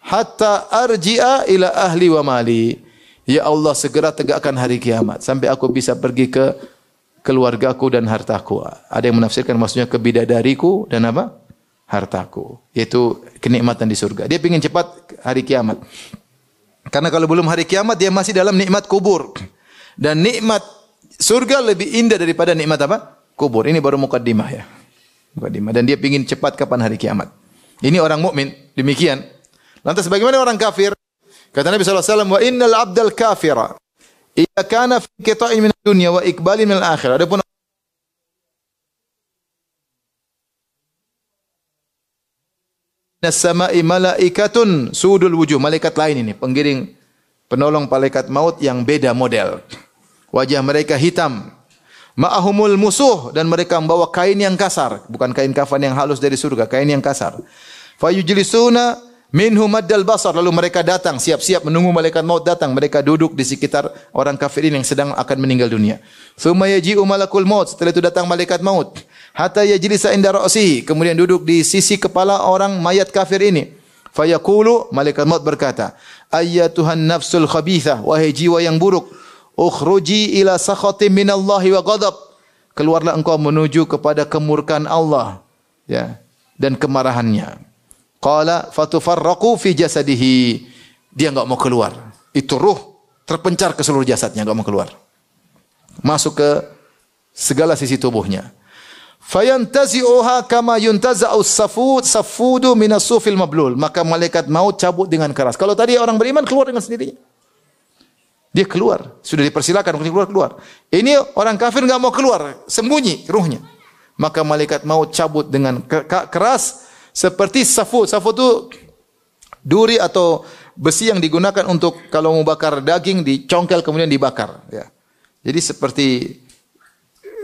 Speaker 1: hatta arji'a ila ahli wa mali. Ya Allah, segera tegakkan hari kiamat sampai aku bisa pergi ke keluargaku dan hartaku. Ada yang menafsirkan maksudnya ke bidadariku dan apa? Hartaku. Yaitu kenikmatan di surga. Dia ingin cepat hari kiamat. Karena kalau belum hari kiamat dia masih dalam nikmat kubur. Dan nikmat surga lebih indah daripada nikmat apa? Kubur. Ini baru mukaddimah ya. Mukaddimah. Dan dia ingin cepat kapan hari kiamat. Ini orang mukmin demikian. Lantas bagaimana orang kafir? Kata Nabi SAW, wa innal abdal kafira idza kana fi qita'in min dunya wa iqbalin min al-akhirah. Adapun as-sama'i malaikatun sudul wujuh, malaikat lain ini, penggiring penolong malaikat maut yang beda model. Wajah mereka hitam. Ma'ahumul musuh, dan mereka membawa kain yang kasar, bukan kain kafan yang halus dari surga, kain yang kasar. Fayujlisuna minhum maddal basar, lalu mereka datang siap-siap menunggu malaikat maut datang, mereka duduk di sekitar orang kafir ini yang sedang akan meninggal dunia. Tsumma yaji'u malakul maut, setelah itu datang malaikat maut, hatta yajlisa inda ra'sihi, kemudian duduk di sisi kepala orang mayat kafir ini. Fayaqulu, malaikat maut berkata, ayyatuhan nafsul khabithah, wahai jiwa yang buruk, ukhruji ila sakhatin minallahi wa ghadab, keluarlah engkau menuju kepada kemurkaan Allah ya dan kemarahannya. Qala fatufarraqu fi jasadihi, dia enggak mau keluar. Itu ruh terpencar ke seluruh jasadnya, enggak mau keluar. Masuk ke segala sisi tubuhnya. Fayantazi'uha kama yuntaza'u safudu minas sufil mablul, maka malaikat maut cabut dengan keras. Kalau tadi orang beriman keluar dengan sendirinya. Dia keluar, sudah dipersilakan untuk keluar. Ini orang kafir enggak mau keluar, sembunyi ruhnya. Maka malaikat maut cabut dengan keras seperti safud. Safud itu duri atau besi yang digunakan untuk kalau mau bakar daging, dicongkel kemudian dibakar ya. Jadi seperti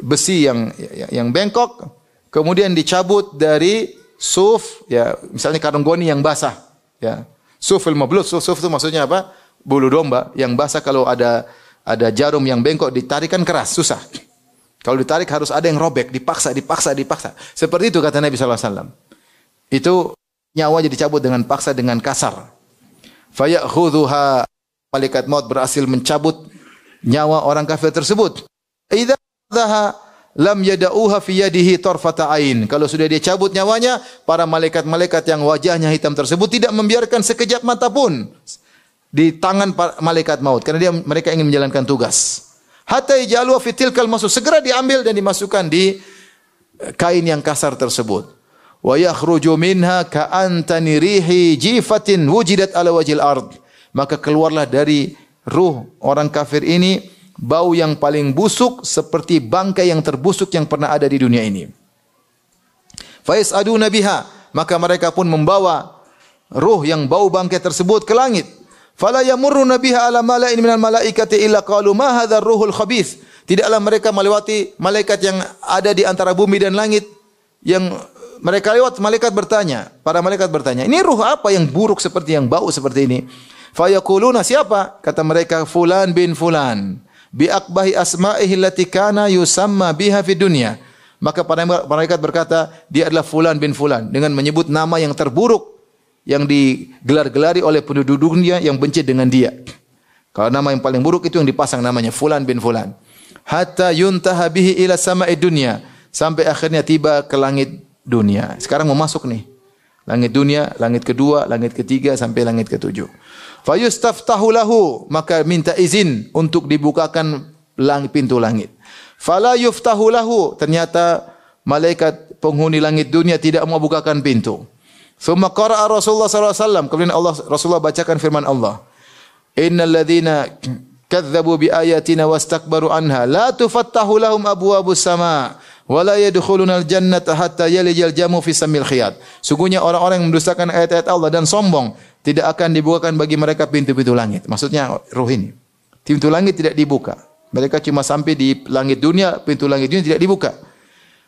Speaker 1: besi yang bengkok kemudian dicabut dari suf ya, misalnya karung goni yang basah ya. Sufil mablul, suf itu maksudnya apa? bulu domba yang basah, kalau ada jarum yang bengkok ditarikan keras, susah. Kalau ditarik harus ada yang robek, dipaksa. Seperti itu kata Nabi sallallahu alaihi wasallam. Itu nyawa jadi dicabut dengan paksa, dengan kasar. Fayakhudhuha, malaikat maut berhasil mencabut nyawa orang kafir tersebut. Idza dhaha lam yada'uha fi yadihi tarfata ain. Kalau sudah dia cabut nyawanya, para malaikat-malaikat yang wajahnya hitam tersebut tidak membiarkan sekejap mata pun di tangan malaikat maut, karena mereka ingin menjalankan tugas. Hatta yajalu fi tilkal masuk, segera diambil dan dimasukkan di kain yang kasar tersebut. Wa yakhruju minha ka'antani rihi jifatin wujidat ala wajhil ard. Maka keluarlah dari ruh orang kafir ini bau yang paling busuk seperti bangkai yang terbusuk yang pernah ada di dunia ini. Fa yas'aduna biha, maka mereka pun membawa ruh yang bau bangkai tersebut ke langit. Fala yamurruna biha ala mala'in minal malaikati illa qalu ma hadzal ruhul khabith. Tidaklah mereka melewati malaikat yang ada di antara bumi dan langit, yang mereka lewat, para malaikat bertanya, ini ruh apa yang buruk seperti, yang bau seperti ini? Fayaquluna, siapa? Kata mereka, fulan bin fulan, bi aqbahi asma'ihi allati kana yusamma biha fid dunya. Maka para malaikat berkata, dia adalah fulan bin fulan, dengan menyebut nama yang terburuk yang digelar-gelari oleh penduduk dunia yang benci dengan dia. Kalau nama yang paling buruk itu yang dipasang namanya fulan bin fulan. Hatta yuntaha bihi ila sama'id dunya, sampai akhirnya tiba ke langit dunia. Sekarang mau masuk nih. Langit dunia, langit kedua, langit ketiga sampai langit ketujuh. Fayustaftahu lahu, maka minta izin untuk dibukakan pintu langit. Fala yuftahu lahu, ternyata malaikat penghuni langit dunia tidak mau bukakan pintu. Tsumma qara'a Rasulullah sallallahu alaihi wasallam, kemudian Rasulullah bacakan firman Allah. Innal ladzina kadzdzabu bi ayatina wastakbaru anha la tufattahu lahum abwabus sama' wala yadkhulunal jannata hatta yalijal jamu fi samil khiyat. Sungguhnya orang-orang yang mendustakan ayat-ayat Allah dan sombong, tidak akan dibukakan bagi mereka pintu-pintu langit. Maksudnya ruh ini. Pintu langit tidak dibuka. Mereka cuma sampai di langit dunia, pintu langit dunia tidak dibuka.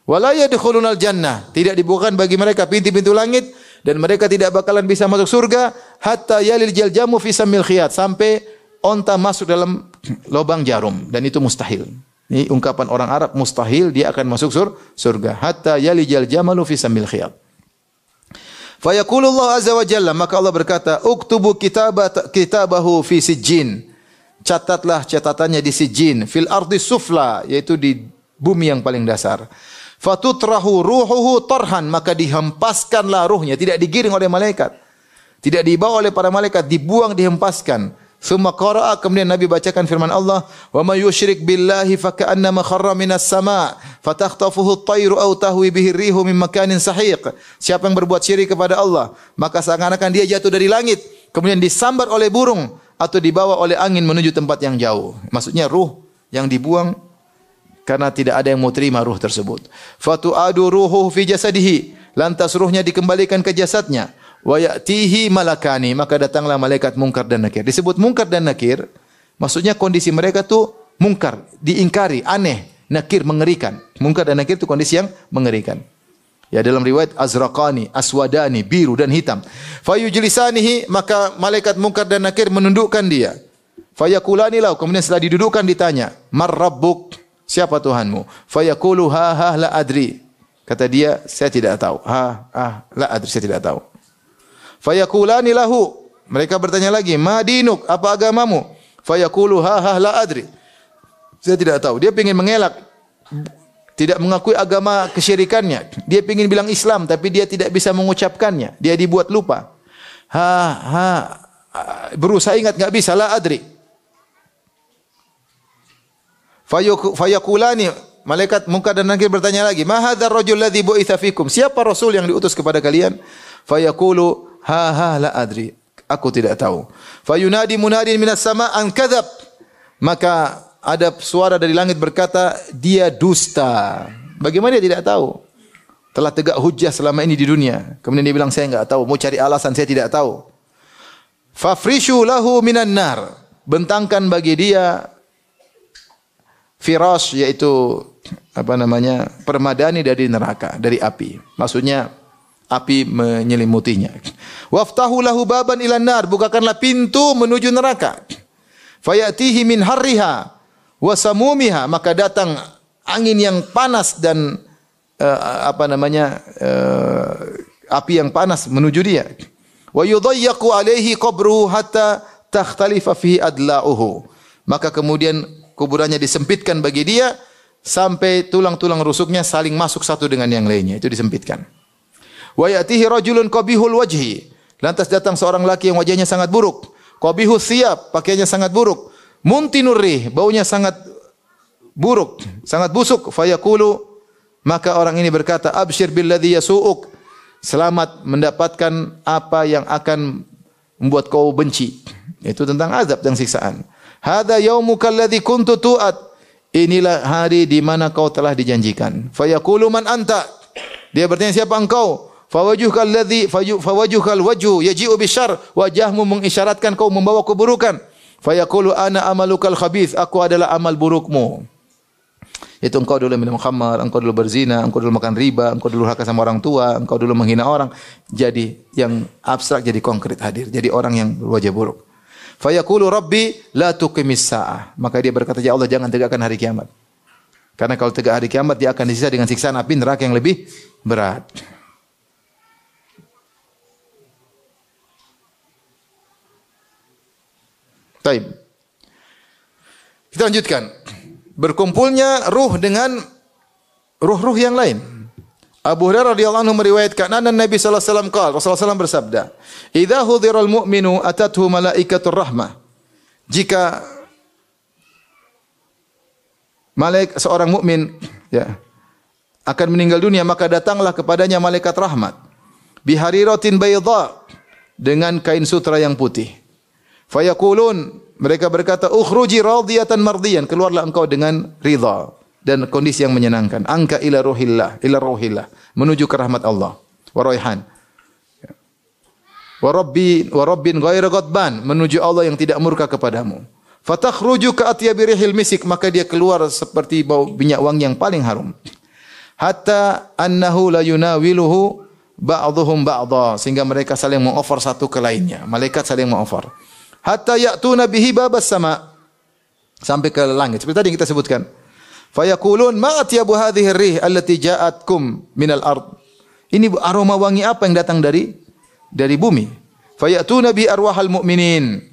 Speaker 1: Wala yadkhulunal jannah, tidak dibukakan bagi mereka pintu-pintu langit, dan mereka tidak bakalan bisa masuk surga hatta yalijal jamu fi samil khiyat, sampai onta masuk dalam lubang jarum, dan itu mustahil. Ini ungkapan orang Arab, mustahil dia akan masuk surga. Hatta yalijal jamalu fi samil khiyat. Fa yaqulu Allah azza wa jalla, maka Allah berkata, uktubu kitabahu fi sijjin. Catatlah catatannya di sijjin, fil ardi sufla, yaitu di bumi yang paling dasar. Fatutrahu ruhuhu tarhan, maka dihempaskanlah ruhnya, tidak digiring oleh malaikat, tidak dibawa oleh para malaikat, dibuang, dihempaskan. Tsumma qara'a, kemudian Nabi bacakan firman Allah, wa may yusyrik billahi faka'annama kharra minas sama' fatakhtafuhu at-tayru aw tahwi bihi ar-rihu min makanin sahiq. Siapa yang berbuat syirik kepada Allah, maka seakan-akan dia jatuh dari langit, kemudian disambar oleh burung atau dibawa oleh angin menuju tempat yang jauh. Maksudnya ruh yang dibuang karena tidak ada yang mau terima ruh tersebut. Fatu'adu ruhuhu fi jasadihi, lantas ruhnya dikembalikan ke jasadnya. Wa ya'tihi malakani, maka datanglah malaikat mungkar dan nakir. Disebut mungkar dan nakir, maksudnya kondisi mereka tuh mungkar, diingkari, aneh, nakir, mengerikan. Mungkar dan nakir itu kondisi yang mengerikan. Ya, dalam riwayat azraqani, aswadani, biru dan hitam. Fayujlisanihi, maka malaikat mungkar dan nakir menundukkan dia. Fayaqulani lahu, kemudian setelah didudukkan ditanya, "Mar rabbuk?" Siapa Tuhanmu? Fayaqulu ha la adri. Kata dia, saya tidak tahu. La adri, saya tidak tahu. Fayaqulani lahu, mereka bertanya lagi, "Ma dinuk?" Apa agamamu? Fayaqulu la adri. Saya tidak tahu. Dia ingin mengelak, tidak mengakui agama kesyirikannya. Dia ingin bilang Islam, tapi dia tidak bisa mengucapkannya. Dia dibuat lupa. Berusaha ingat, enggak bisa. La adri. Fayaqulani, malaikat mungkar dan nakir bertanya lagi, "Ma hadzal rajul ladzi bu'itsa fikum?" Siapa rasul yang diutus kepada kalian? Fayaqulu la adri. Aku tidak tahu. Fayunadi munadin minas sama' an kadzab. Maka ada suara dari langit berkata, dia dusta. Bagaimana dia tidak tahu? Telah tegak hujjah selama ini di dunia. Kemudian dia bilang, saya enggak tahu. Mau cari alasan, saya tidak tahu. Fafrishu lahu minan nar. Bentangkan bagi dia firash, yaitu permadani dari neraka, dari api. Maksudnya api menyelimutinya. Waftahu lahu baban ilan nar, bukakanlah pintu menuju neraka. Fayatihi min harriha wa samumiha, maka datang angin yang panas dan api yang panas menuju dia. Wa yudayyaqu alaihi qabruhu hatta takhtalifa fihi adla'uhu, maka kemudian kuburannya disempitkan bagi dia sampai tulang-tulang rusuknya saling masuk satu dengan yang lainnya, itu disempitkan. Wa ya'tihi rajulun qabihul wajhi, lantas datang seorang laki yang wajahnya sangat buruk. Qabihus thiyab, pakaiannya sangat buruk. Muntinur rih, baunya sangat buruk, sangat busuk. Fayaqulu, maka orang ini berkata, absyir billadhi yasu'uk, selamat mendapatkan apa yang akan membuat kau benci. Itu tentang azab dan siksaan. Hadza yaumuka alladhi kuntu tu'ad, inilah hari di mana kau telah dijanjikan. Fayaqulu man anta, dia bertanya siapa engkau? Fawajuhkal ladzi fawajuhkal wajhu yaji'u bisyarr, wajahmu mengisyaratkan kau membawa keburukan. Fayaqulu ana amalukal khabith, aku adalah amal burukmu. Itu engkau dulu minum khamar, engkau dulu berzina, engkau dulu makan riba, engkau dulu durhaka sama orang tua, engkau dulu menghina orang. Jadi yang abstrak jadi konkret hadir. Jadi orang yang berwajah buruk. Fayaqulu rabbi la tuqimis sa'ah, maka dia berkata, ya Allah jangan tegakkan hari kiamat. Karena kalau tegak hari kiamat dia akan disiksa dengan siksaan api neraka yang lebih berat. Baik. Kita lanjutkan. Berkumpulnya ruh dengan ruh-ruh yang lain. Abu Hurairah radhiyallahu anhu meriwayatkan, Nabi sallallahu alaihi wasallam qaal, Rasulullah SAW bersabda, "Idza hudhiral mu'minu atathu malaikatur rahmah." Jika seorang mukmin akan meninggal dunia, maka datanglah kepadanya malaikat rahmat. Bihariratin bayda, dengan kain sutra yang putih. Fayaqulun, mereka berkata, ukhruji radiyatan mardiyan, keluarlah engkau dengan ridha dan kondisi yang menyenangkan. Angka ila ruhillah, menuju ke rahmat Allah. Wa raihan. Wa rabbin ghaira ghadban, menuju Allah yang tidak murka kepadamu. Fatakhruju ka atyabi rihil misik, maka dia keluar seperti bau minyak wangi yang paling harum. Hatta annahu la yunawiluhu ba'dhuhum ba'dha, sehingga mereka saling mengoffer satu ke lainnya. Malaikat saling mengoffer. Hatta ya'tuna bihi babas sama, sampai ke langit. Seperti tadi yang kita sebutkan. Fayaqulun ma atyabu hadhihi ar-rih allati ja'atkum minal ard. Ini aroma wangi apa yang datang dari bumi? Fayatuna bi arwahal mu'minin.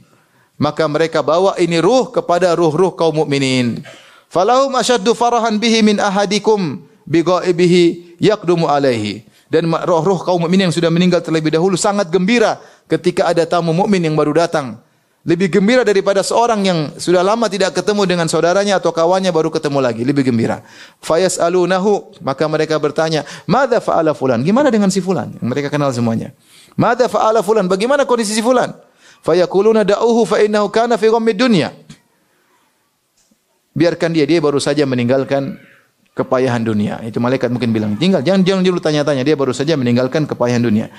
Speaker 1: Maka mereka bawa ini ruh kepada ruh-ruh kaum mukminin. Falahum ashaddu farahan bihi min ahadikum bi ghaibihi yaqdumu alaihi. Dan roh-roh kaum mukminin yang sudah meninggal terlebih dahulu sangat gembira ketika ada tamu mukmin yang baru datang. Lebih gembira daripada seorang yang sudah lama tidak ketemu dengan saudaranya atau kawannya baru ketemu lagi, lebih gembira. Fayasalunahu, maka mereka bertanya, "Madza fa'ala fulan?" Gimana dengan si fulan? Yang mereka kenal semuanya. "Madza fa'ala fulan?" Bagaimana kondisi si fulan? Fayaquluna da'uhu fa innahu kana fi ghammid dunya. Biarkan dia baru saja meninggalkan kepayahan dunia. Itu malaikat mungkin bilang, jangan dulu tanya-tanya, dia baru saja meninggalkan kepayahan dunia.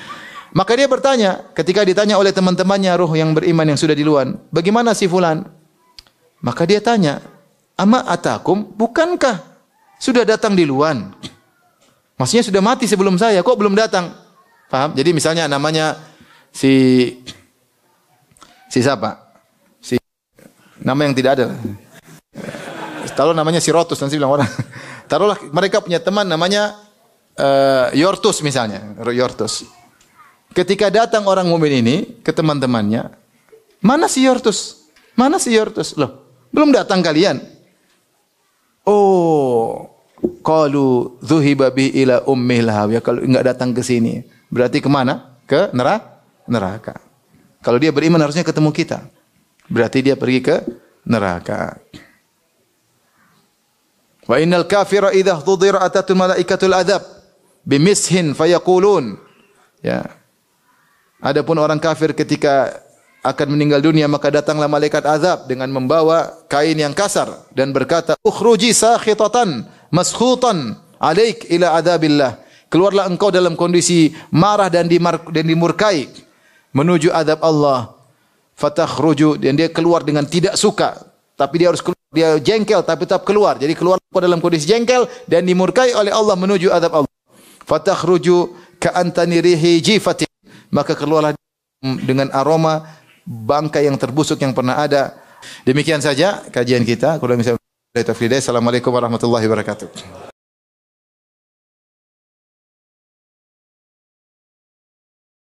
Speaker 1: Maka dia bertanya, ketika ditanya oleh teman-temannya ruh yang beriman yang sudah di luar, bagaimana si fulan? Maka dia tanya, ama atakum, bukankah sudah datang di luar? Maksudnya sudah mati sebelum saya, kok belum datang? Paham? Jadi misalnya namanya si siapa? Si nama yang tidak ada. Taruh namanya si Rotus, nanti bilang orang. Taruhlah mereka punya teman namanya Yortus misalnya, Yortus. Ketika datang orang mukmin ini ke teman-temannya, mana si Yortus? Mana si Yortus? Loh, belum datang kalian? Oh, qalu dzuhiba bi ila ummil hawiyah. Kalau enggak datang ke sini, berarti kemana? Ke neraka. Kalau dia beriman harusnya ketemu kita. Berarti dia pergi ke neraka. Wa innal kafira idza hudhira atatul malaikatul adzab bimishin fayaqulun. Ya. Adapun orang kafir ketika akan meninggal dunia, maka datanglah malaikat azab dengan membawa kain yang kasar dan berkata, ukhruji sakhitatan maskhutan alaik ila adzabillah. Keluarlah engkau dalam kondisi marah dan dimurkai menuju azab Allah. Fatakhruju, dan dia keluar dengan tidak suka, tapi dia harus keluar, dia jengkel tapi tetap keluar. Jadi keluar dalam kondisi jengkel dan dimurkai oleh Allah menuju azab Allah. Fatakhruju ka'antani rihi jifatin, maka keluarlah dengan aroma bangkai yang terbusuk yang pernah ada. Demikian saja kajian kita. Assalamualaikum warahmatullahi wabarakatuh.